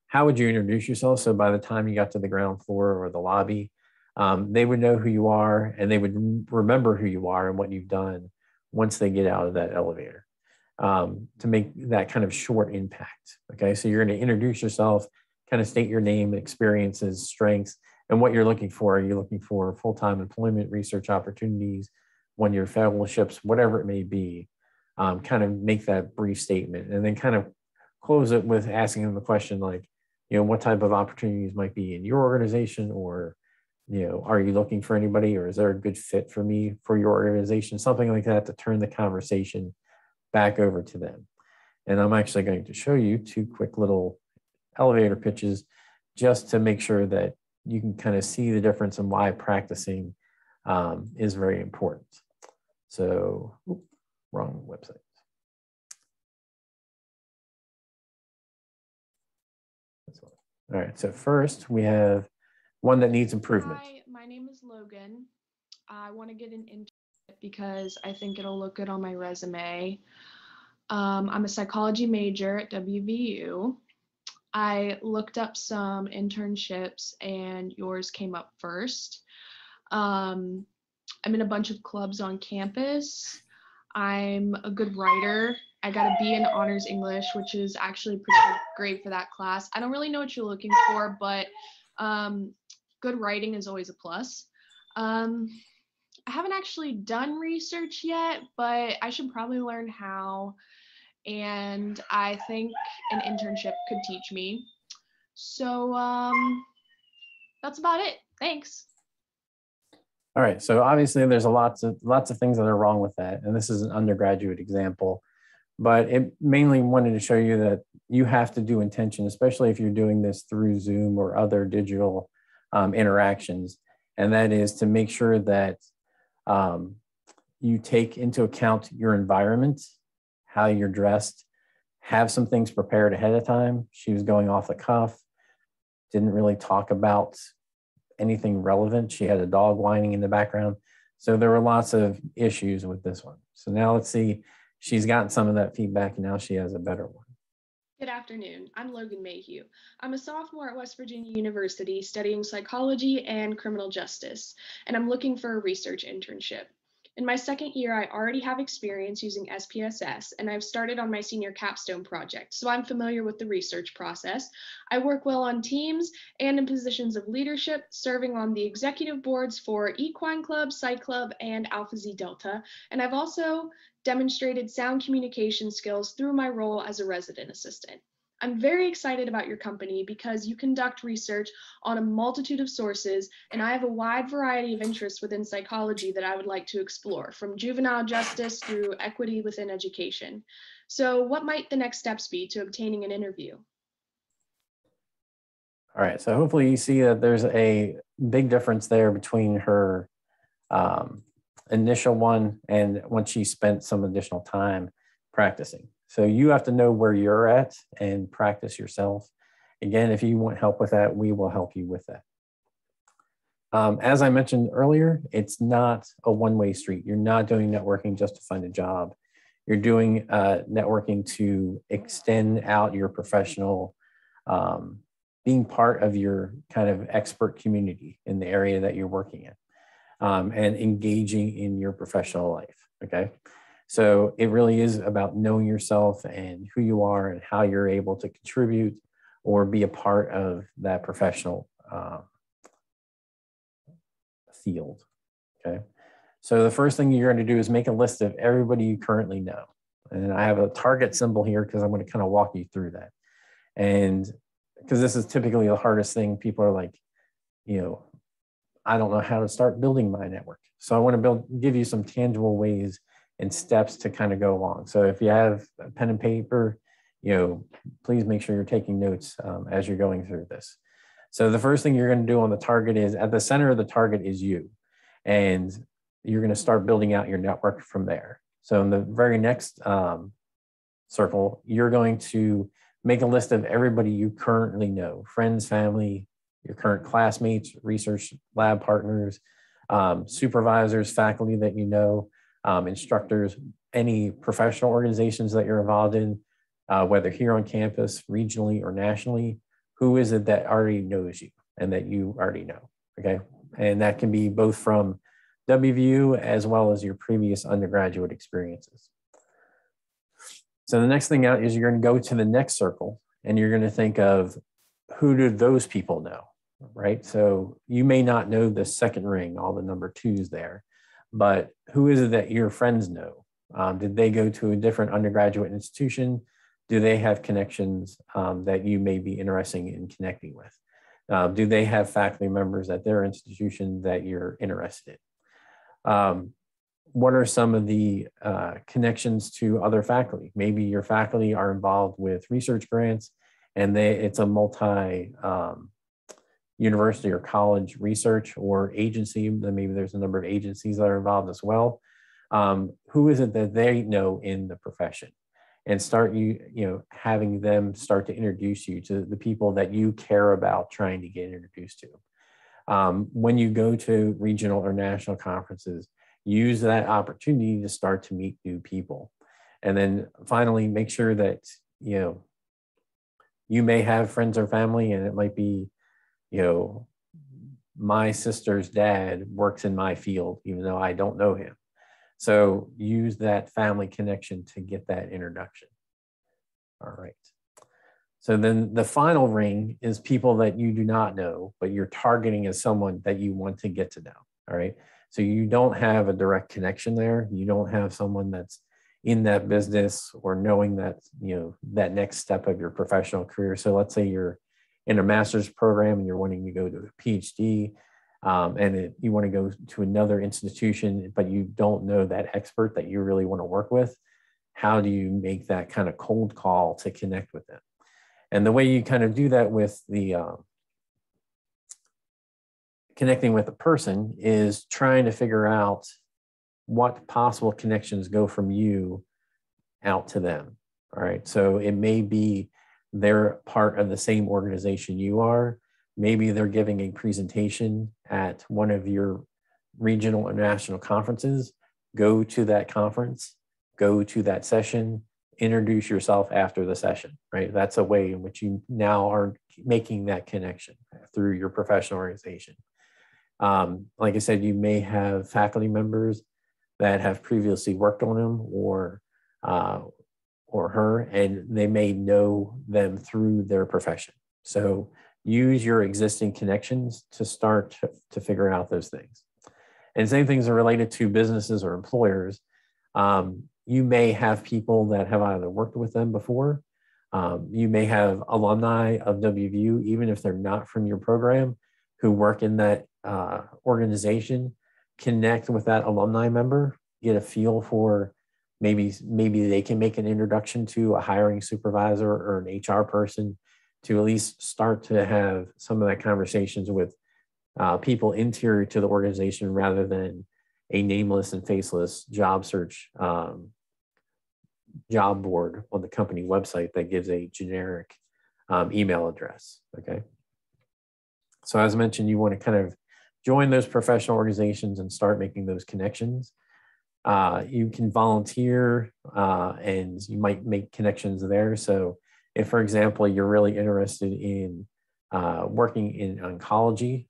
How would you introduce yourself? So by the time you got to the ground floor or the lobby, they would know who you are, and they would remember who you are and what you've done once they get out of that elevator, to make that kind of short impact. Okay, so you're going to introduce yourself, kind of state your name, experiences, strengths, and what you're looking for. Are you looking for full-time employment, research opportunities, one-year fellowships, whatever it may be? Kind of make that brief statement, and then kind of close it with asking them the question like, what type of opportunities might be in your organization, or are you looking for anybody, or is there a good fit for me for your organization? Something like that to turn the conversation back over to them. And I'm actually going to show you 2 quick little elevator pitches just to make sure that you can kind of see the difference and why practicing is very important. So, wrong website. All right, so first we have one that needs improvement. Hi, my name is Logan. I want to get an internship because I think it'll look good on my resume. I'm a psychology major at WVU. I looked up some internships and yours came up first. I'm in a bunch of clubs on campus. I'm a good writer. I got a B in honors English, which is actually pretty great for that class. I don't really know what you're looking for, but good writing is always a plus. I haven't actually done research yet, but I should probably learn how. And I think an internship could teach me. So that's about it. Thanks. All right, so obviously there's lots of things that are wrong with that, and this is an undergraduate example, but it mainly wanted to show you that you have to do intention, especially if you're doing this through Zoom or other digital interactions, and that is to make sure that you take into account your environment, how you're dressed, have some things prepared ahead of time. She was going off the cuff, didn't really talk about anything relevant. She had a dog whining in the background. So there were lots of issues with this one. So now let's see, she's gotten some of that feedback and now she has a better one. Good afternoon. I'm Logan Mayhew. I'm a sophomore at West Virginia University studying psychology and criminal justice, and I'm looking for a research internship. In my second year, I already have experience using SPSS, and I've started on my senior capstone project, so I'm familiar with the research process. I work well on teams and in positions of leadership, serving on the executive boards for Equine Club, Psych Club, and Alpha Z Delta, and I've also demonstrated sound communication skills through my role as a resident assistant. I'm very excited about your company because you conduct research on a multitude of sources, and I have a wide variety of interests within psychology that I would like to explore, from juvenile justice through equity within education. So what might the next steps be to obtaining an interview? All right, so hopefully you see that there's a big difference there between her initial one and once she spent some additional time practicing. So you have to know where you're at and practice yourself. Again, if you want help with that, we will help you with that. As I mentioned earlier, it's not a one-way street. You're not doing networking just to find a job. You're doing networking to extend out your professional, being part of your kind of expert community in the area that you're working in, and engaging in your professional life, okay? So it really is about knowing yourself and who you are and how you're able to contribute or be a part of that professional field, okay? So the first thing you're going to do is make a list of everybody you currently know. And I have a target symbol here because I'm going to kind of walk you through that. And because this is typically the hardest thing, people are like, you know, I don't know how to start building my network. So I want to give you some tangible ways and steps to kind of go along. So if you have a pen and paper, you know, please make sure you're taking notes as you're going through this. So the first thing you're going to do on the target is, at the center of the target is you. And you're going to start building out your network from there. So in the very next circle, you're going to make a list of everybody you currently know, friends, family, your current classmates, research lab partners, supervisors, faculty that you know, instructors, any professional organizations that you're involved in, whether here on campus, regionally, or nationally. Who is it that already knows you and that you already know, okay? And that can be both from WVU as well as your previous undergraduate experiences. So the next thing out is you're going to go to the next circle and you're going to think of, who do those people know, right? So you may not know the second ring, all the number 2s there, but who is it that your friends know? Did they go to a different undergraduate institution? Do they have connections that you may be interested in connecting with? Do they have faculty members at their institution that you're interested in? What are some of the connections to other faculty? Maybe your faculty are involved with research grants and it's a multi university or college research or agency. Then maybe there's a number of agencies that are involved as well. Who is it that they know in the profession? And start having them start to introduce you to the people that you care about trying to get introduced to. When you go to regional or national conferences, use that opportunity to start to meet new people. And then finally, make sure that, you may have friends or family, and it might be, my sister's dad works in my field, even though I don't know him. So use that family connection to get that introduction. All right. So then the final ring is people that you do not know, but you're targeting as someone that you want to get to know. All right. So you don't have a direct connection there. You don't have someone that's in that business or knowing that, that next step of your professional career. So let's say you're in a master's program and you're wanting to go to a PhD, you want to go to another institution, but you don't know that expert that you really want to work with. How do you make that kind of cold call to connect with them? And the way you kind of do that with the connecting with a person is trying to figure out what possible connections go from you out to them. All right. So it may be they're part of the same organization you are. Maybe they're giving a presentation at one of your regional and national conferences, go to that conference, go to that session, introduce yourself after the session, right? That's a way in which you now are making that connection through your professional organization. Like I said, you may have faculty members that have previously worked on him or her, and they may know them through their profession. So use your existing connections to start to figure out those things. And same things are related to businesses or employers. You may have people that have either worked with them before. You may have alumni of WVU, even if they're not from your program, who work in that organization. Connect with that alumni member, get a feel for maybe they can make an introduction to a hiring supervisor or an HR person to at least start to have some of that conversations with people interior to the organization rather than a nameless and faceless job search job board on the company website that gives a generic email address, okay? So as I mentioned, you want to kind of join those professional organizations and start making those connections. You can volunteer and you might make connections there. So if, for example, you're really interested in working in oncology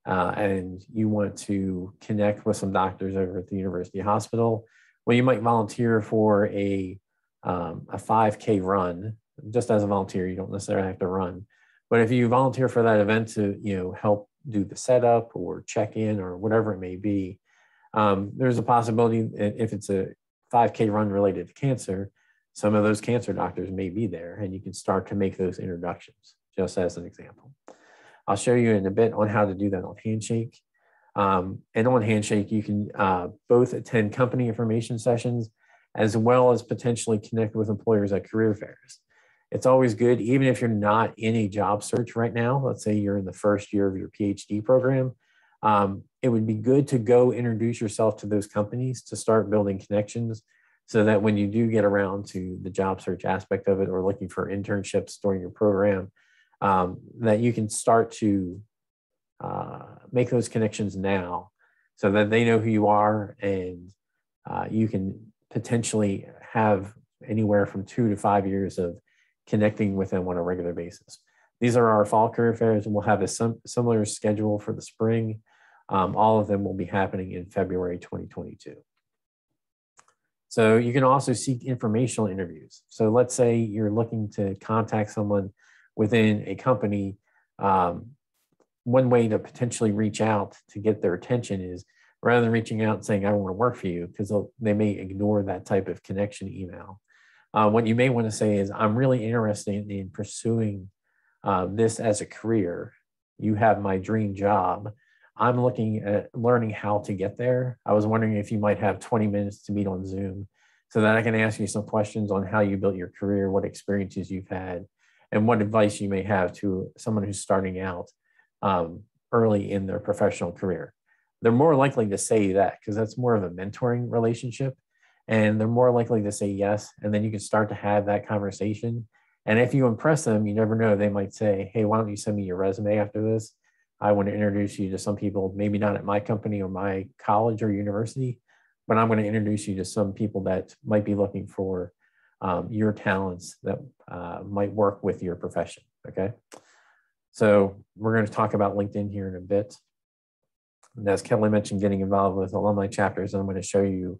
and you want to connect with some doctors over at the university hospital, well, you might volunteer for a 5K run. Just as a volunteer, you don't necessarily have to run. But if you volunteer for that event to help do the setup or check in or whatever it may be, there's a possibility if it's a 5K run related to cancer, some of those cancer doctors may be there and you can start to make those introductions, just as an example. I'll show you in a bit on how to do that on Handshake. And on Handshake, you can both attend company information sessions as well as potentially connect with employers at career fairs. It's always good, even if you're not in a job search right now, let's say you're in the first year of your PhD program, it would be good to go introduce yourself to those companies to start building connections so that when you do get around to the job search aspect of it or looking for internships during your program, that you can start to make those connections now so that they know who you are and you can potentially have anywhere from 2 to 5 years of connecting with them on a regular basis. These are our fall career fairs, and we'll have a similar schedule for the spring. All of them will be happening in February 2022. So you can also seek informational interviews. So let's say you're looking to contact someone within a company. One way to potentially reach out to get their attention is rather than reaching out and saying, I want to work for you, because they may ignore that type of connection email. What you may want to say is, I'm really interested in pursuing this as a career. You have my dream job. I'm looking at learning how to get there. I was wondering if you might have 20 minutes to meet on Zoom so that I can ask you some questions on how you built your career, what experiences you've had, and what advice you may have to someone who's starting out early in their professional career. They're more likely to say that because that's more of a mentoring relationship, and they're more likely to say yes. And then you can start to have that conversation. And if you impress them, you never know, they might say, hey, why don't you send me your resume after this? I want to introduce you to some people, maybe not at my company or my college or university, but I'm going to introduce you to some people that might be looking for your talents that might work with your profession, okay? So we're going to talk about LinkedIn here in a bit. And as Kelly mentioned, getting involved with alumni chapters, I'm going to show you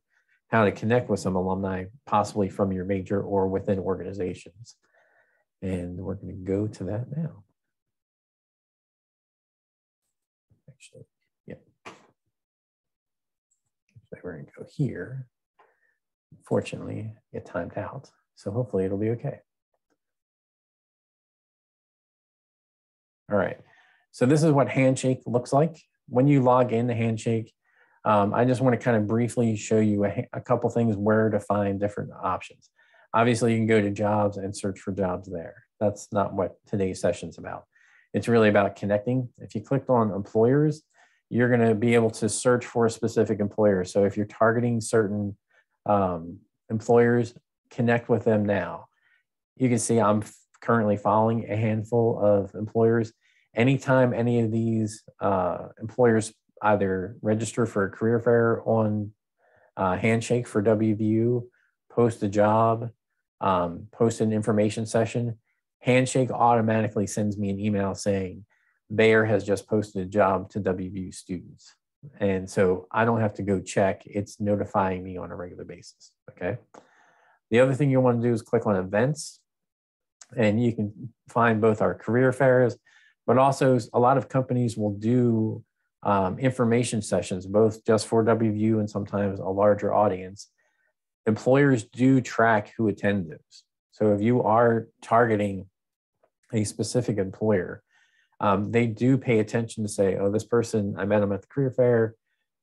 how to connect with some alumni, possibly from your major or within organizations. And we're going to go to that now. Actually, yeah. So we're going to go here. Unfortunately, it timed out. So hopefully it'll be okay. All right. So this is what Handshake looks like. When you log into Handshake, I just want to kind of briefly show you a couple things where to find different options. Obviously, you can go to jobs and search for jobs there. That's not what today's session's about. It's really about connecting. If you clicked on employers, you're going to be able to search for a specific employer. So if you're targeting certain employers, connect with them now. You can see I'm currently following a handful of employers. Anytime any of these employers either register for a career fair on Handshake for WVU, post a job, post an information session, Handshake automatically sends me an email saying Bayer has just posted a job to WVU students. And so I don't have to go check, it's notifying me on a regular basis, okay? The other thing you want to do is click on events, and you can find both our career fairs, but also a lot of companies will do information sessions, both just for WVU and sometimes a larger audience. Employers do track who attend those. So if you are targeting a specific employer, they do pay attention to say, oh, this person, I met them at the career fair,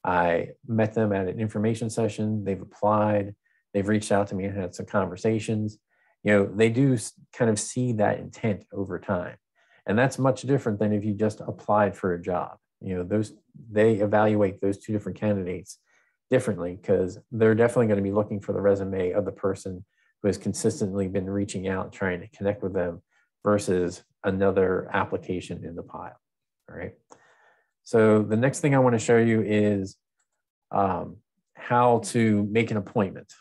I met them at an information session, they've applied, they've reached out to me and had some conversations. They do kind of see that intent over time. And that's much different than if you just applied for a job. They evaluate those two different candidates differently, because they're definitely going to be looking for the resume of the person who has consistently been reaching out, trying to connect with them, versus another application in the pile. All right. So the next thing I want to show you is how to make an appointment.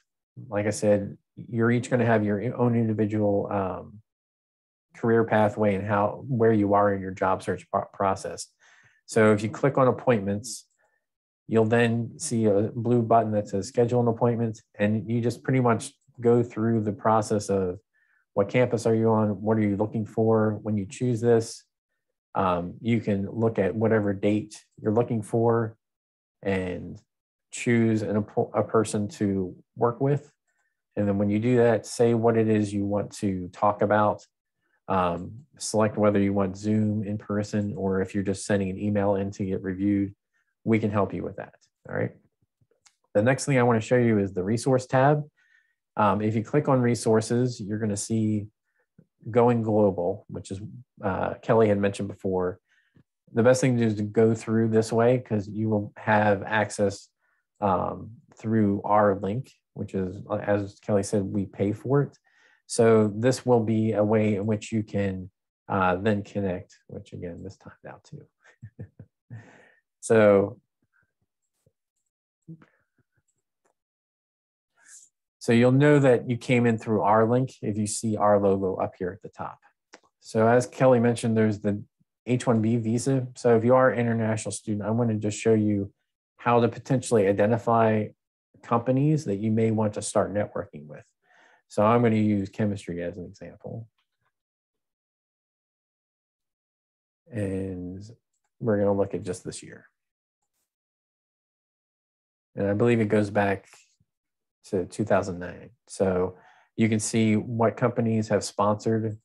Like I said, you're each going to have your own individual career pathway and where you are in your job search process. So if you click on appointments, you'll then see a blue button that says schedule an appointment, and you just pretty much go through the process of what campus are you on, what are you looking for. When you choose this, you can look at whatever date you're looking for and choose a person to work with. And then when you do that, say what it is you want to talk about. Select whether you want Zoom, in person, or if you're just sending an email in to get reviewed, we can help you with that. All right. The next thing I want to show you is the resource tab. If you click on resources, you're going to see going global, which is Kelly had mentioned before. The best thing to do is to go through this way, because you will have access through our link, which is, as Kelly said, we pay for it. So this will be a way in which you can then connect, which again, this timed out too. So you'll know that you came in through our link if you see our logo up here at the top. So as Kelly mentioned, there's the H-1B visa. So if you are an international student, I want to just show you how to potentially identify companies that you may want to start networking with. So I'm going to use chemistry as an example. And we're going to look at just this year. And I believe it goes back to 2009. So you can see what companies have sponsored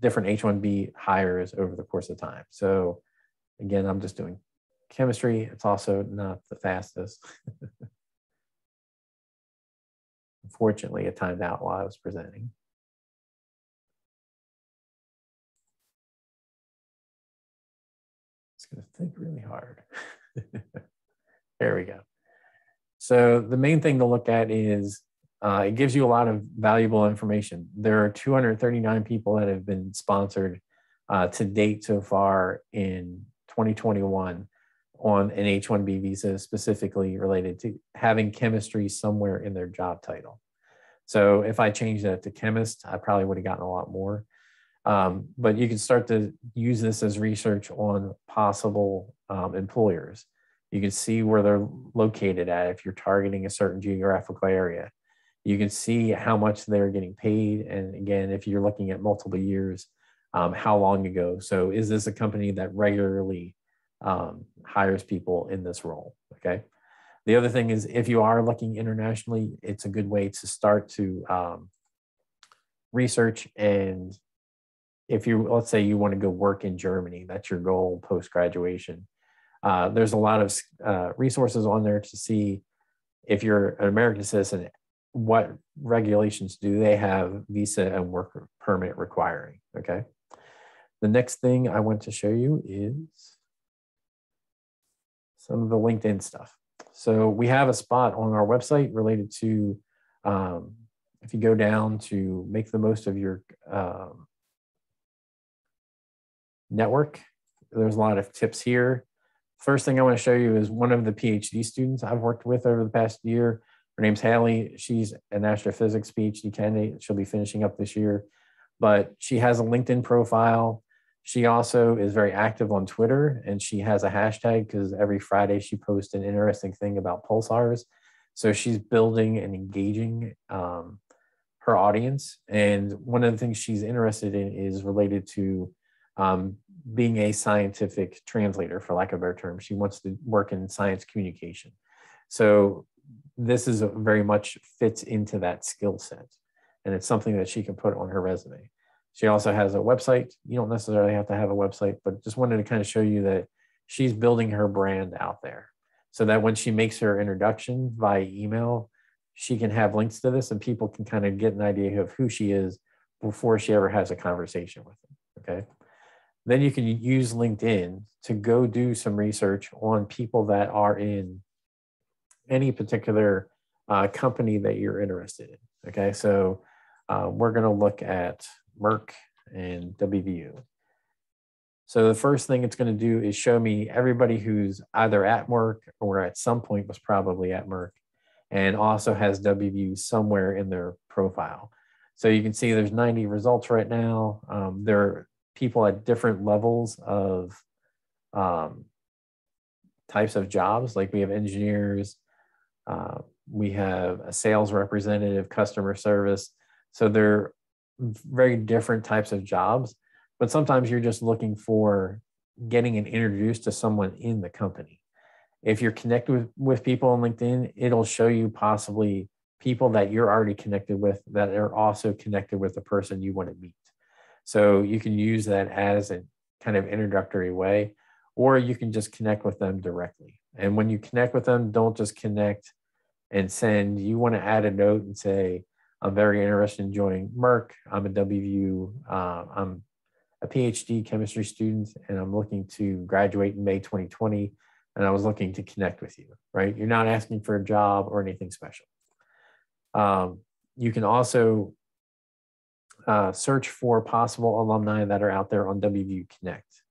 different H-1B hires over the course of time. So again, I'm just doing chemistry. It's also not the fastest. Unfortunately, it timed out while I was presenting. It's going to think really hard. There we go. So the main thing to look at is it gives you a lot of valuable information. There are 239 people that have been sponsored to date so far in 2021 on an H-1B visa, specifically related to having chemistry somewhere in their job title. So if I changed that to chemist, I probably would have gotten a lot more. But you can start to use this as research on possible employers. You can see where they're located at if you're targeting a certain geographical area. You can see how much they're getting paid. And again, if you're looking at multiple years, how long ago. So is this a company that regularly hires people in this role? Okay. The other thing is, if you are looking internationally, it's a good way to start to research. And if you, let's say you want to go work in Germany, that's your goal post-graduation. There's a lot of resources on there to see if you're an American citizen, what regulations do they have visa and work permit requiring, okay? The next thing I want to show you is some of the LinkedIn stuff. So we have a spot on our website related to, if you go down to make the most of your network. There's a lot of tips here. First thing I want to show you is one of the PhD students I've worked with over the past year. Her name's Haley. She's an astrophysics PhD candidate. She'll be finishing up this year, but she has a LinkedIn profile. She also is very active on Twitter, and she has a hashtag because every Friday she posts an interesting thing about pulsars. So she's building and engaging her audience. And one of the things she's interested in is related to being a scientific translator, for lack of a better term. She wants to work in science communication. So this is very much fits into that skill set. And it's something that she can put on her resume. She also has a website. You don't necessarily have to have a website, but just wanted to kind of show you that she's building her brand out there so that when she makes her introduction via email, she can have links to this and people can kind of get an idea of who she is before she ever has a conversation with them, okay? Then you can use LinkedIn to go do some research on people that are in any particular company that you're interested in, okay? So we're gonna look at Merck and WVU. So the first thing it's going to do is show me everybody who's either at Merck or at some point was probably at Merck and also has WVU somewhere in their profile. So you can see there's 90 results right now. There are people at different levels of types of jobs. Like we have engineers, we have a sales representative, customer service. So they're very different types of jobs, but sometimes you're just looking for getting introduced to someone in the company. If you're connected with people on LinkedIn, it'll show you possibly people that you're already connected with that are also connected with the person you want to meet. So you can use that as a kind of introductory way, or you can just connect with them directly. And when you connect with them, don't just connect and send. You want to add a note and say, I'm very interested in joining Merck. I'm a WVU, I'm a PhD chemistry student, and I'm looking to graduate in May 2020, and I was looking to connect with you, right? You're not asking for a job or anything special. You can also search for possible alumni that are out there on WVU Connect.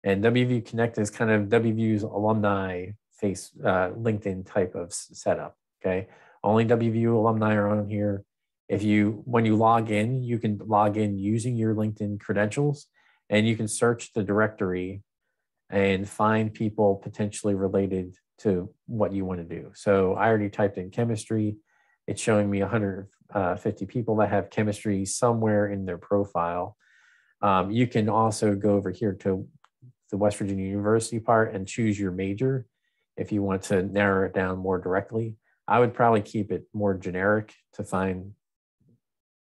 And WVU Connect is kind of WVU's alumni LinkedIn type of setup, okay? Only WVU alumni are on here. When you log in, you can log in using your LinkedIn credentials, and you can search the directory and find people potentially related to what you want to do. So I already typed in chemistry. It's showing me 150 people that have chemistry somewhere in their profile. You can also go over here to the West Virginia University part and choose your major if you want to narrow it down more directly. I would probably keep it more generic to find,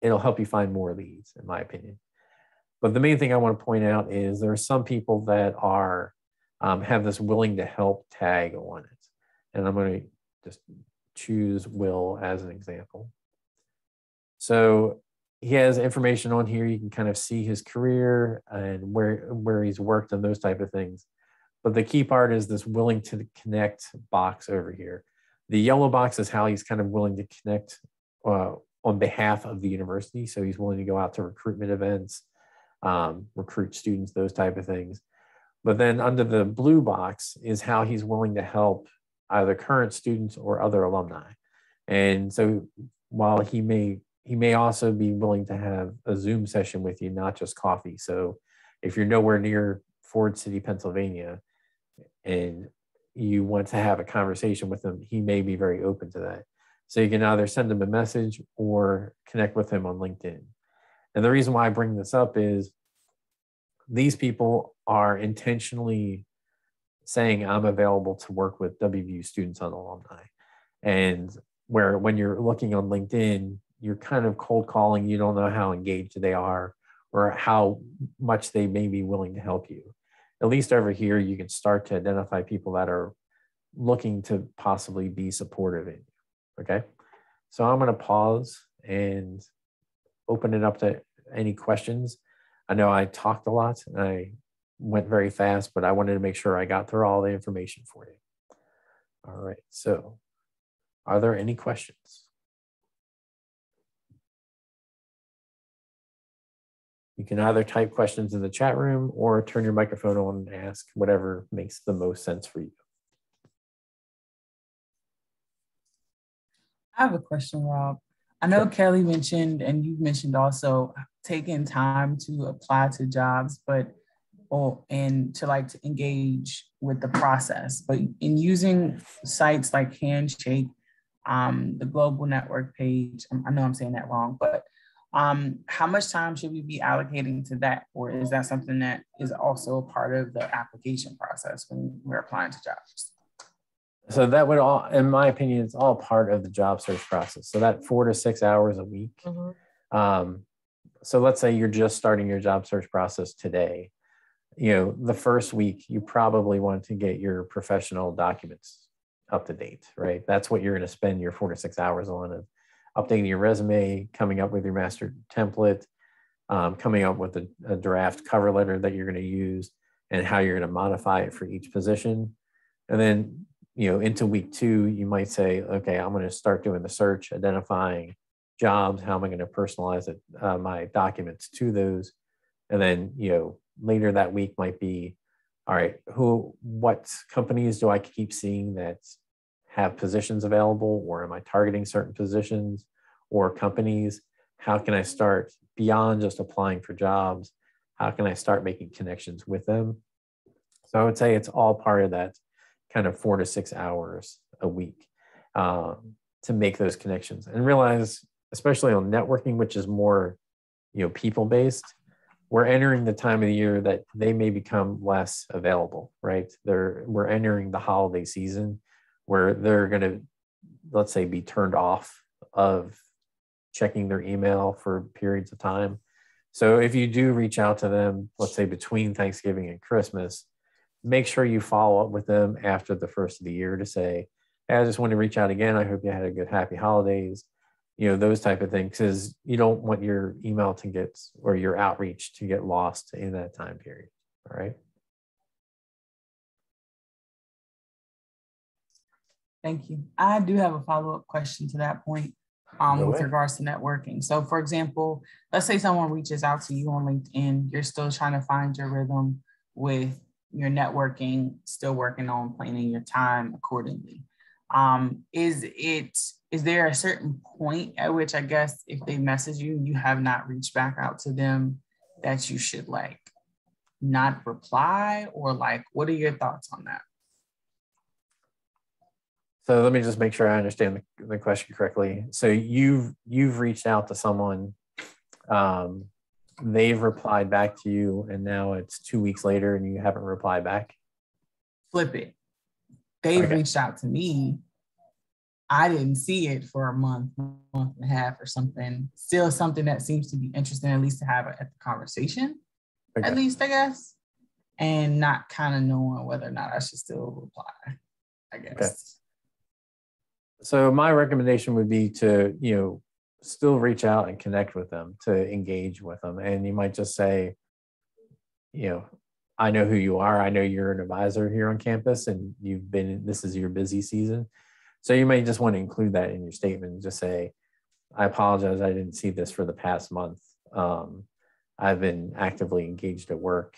it'll help you find more leads, in my opinion. But the main thing I want to point out is there are some people that are have this willing to help tag on it. And I'm going to just choose Will as an example. So he has information on here. You can kind of see his career and where he's worked and those type of things. But the key part is this willing to connect box over here. The yellow box is how he's kind of willing to connect on behalf of the university. So he's willing to go out to recruitment events, recruit students, those type of things. But then under the blue box is how he's willing to help either current students or other alumni. And so while he may also be willing to have a Zoom session with you, not just coffee. So if you're nowhere near Ford City, Pennsylvania, and you want to have a conversation with him, he may be very open to that. So you can either send him a message or connect with him on LinkedIn. And the reason why I bring this up is these people are intentionally saying I'm available to work with WVU students and alumni. And when you're looking on LinkedIn, you're kind of cold calling, you don't know how engaged they are or how much they may be willing to help you. At least over here, you can start to identify people that are looking to possibly be supportive in you, okay? So I'm gonna pause and open it up to any questions. I know I talked a lot and I went very fast, but I wanted to make sure I got through all the information for you. All right, so are there any questions? You can either type questions in the chat room or turn your microphone on and ask whatever makes the most sense for you. I have a question, Rob. I know Kelly mentioned, and you mentioned also taking time to apply to jobs, and to engage with the process. But in using sites like Handshake, the global network page, I know I'm saying that wrong, but how much time should we be allocating to that? Or is that something that is also a part of the application process when we're applying to jobs? So that would all, in my opinion, it's all part of the job search process. So that 4 to 6 hours a week. So let's say you're just starting your job search process today. The first week, you probably want to get your professional documents up to date, right? That's what you're going to spend your 4 to 6 hours on, of updating your resume, coming up with your master template, coming up with a draft cover letter that you're going to use and how you're going to modify it for each position. And then, into week 2, you might say, okay, I'm going to start doing the search, identifying jobs. How am I going to personalize it, my documents to those? And then, later that week might be, all right, what companies do I keep seeing that have positions available, or am I targeting certain positions or companies? How can I start beyond just applying for jobs? How can I start making connections with them? So I would say it's all part of that kind of 4 to 6 hours a week to make those connections, and realize, especially on networking, which is more, people-based, we're entering the time of the year that they may become less available, right? We're entering the holiday season where they're going to, let's say, be turned off of checking their email for periods of time. So if you do reach out to them, let's say between Thanksgiving and Christmas, make sure you follow up with them after the first of the year to say, hey, I just want to reach out again. I hope you had a good, happy holidays. Those type of things, because you don't want your email to get, or your outreach to get lost in that time period. All right. Thank you. I do have a follow-up question to that point with regards to networking. So for example, let's say someone reaches out to you on LinkedIn, you're still trying to find your rhythm with your networking, still working on planning your time accordingly. Is there a certain point at which, I guess, if they message you, you have not reached back out to them, that you should not reply, or what are your thoughts on that? So let me just make sure I understand the question correctly. So you've reached out to someone, they've replied back to you, and now it's 2 weeks later and you haven't replied back? Flip it. They've reached out to me. I didn't see it for a month and a half or something. Still something that seems to be interesting, at least to have at the conversation, at least, I guess, and not kind of knowing whether or not I should still reply, I guess. Okay. So my recommendation would be to, still reach out and connect with them, to engage with them. And you might just say, I know who you are. I know you're an advisor here on campus and this is your busy season. So you may just want to include that in your statement and just say, I apologize, I didn't see this for the past month. I've been actively engaged at work,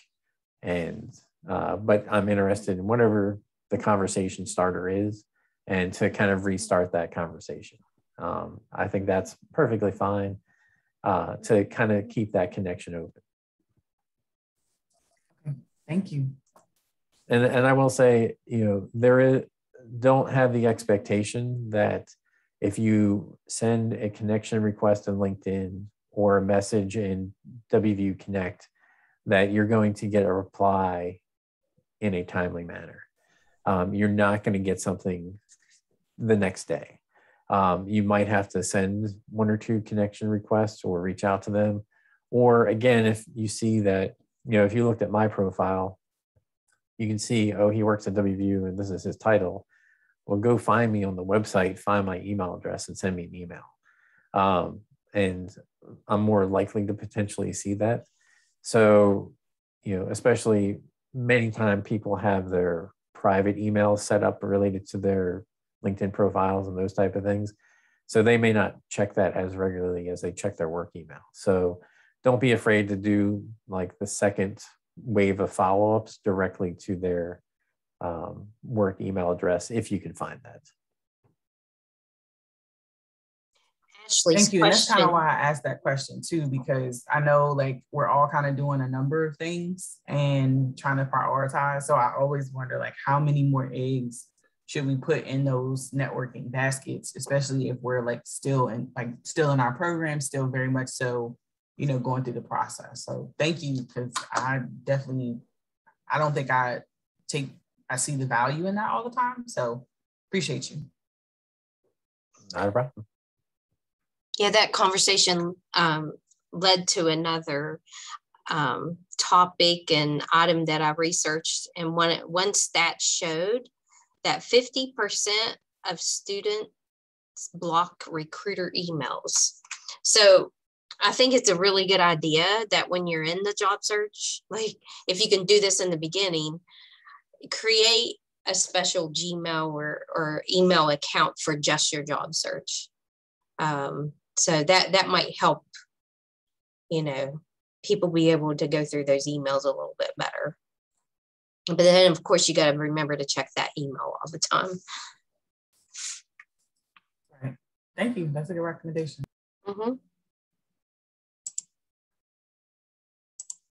but I'm interested in whatever the conversation starter is, and to kind of restart that conversation. I think that's perfectly fine to kind of keep that connection open. Thank you. And I will say, don't have the expectation that if you send a connection request in LinkedIn or a message in WVU Connect, that you're going to get a reply in a timely manner. You're not going to get something the next day. You might have to send 1 or 2 connection requests or reach out to them. Or again, if you see that, if you looked at my profile, you can see, oh, he works at WVU and this is his title. Well, go find me on the website, find my email address and send me an email. And I'm more likely to potentially see that. So, especially many times people have their private emails set up related to their LinkedIn profiles and those type of things. So they may not check that as regularly as they check their work email. So don't be afraid to do like the second wave of follow-ups directly to their work email address if you can find that. Ashley's Thank you. And that's kind of question. why I asked that question too, because I know like we're all kind of doing a number of things and trying to prioritize. So I always wonder like how many more eggs should we put in those networking baskets, especially if we're like still in our program, still very much so, you know, going through the process. So thank you, because I don't think I see the value in that all the time. So appreciate you. Not a problem. Yeah, that conversation led to another topic and item that I researched. And one stat showed that 50% of students block recruiter emails. So I think it's a really good idea that when you're in the job search, like if you can do this in the beginning, create a special Gmail or email account for just your job search. So that might help, you know, people be able to go through those emails a little bit better. But then, of course, you got to remember to check that email all the time. Right. Thank you. That's a good recommendation. Mm-hmm.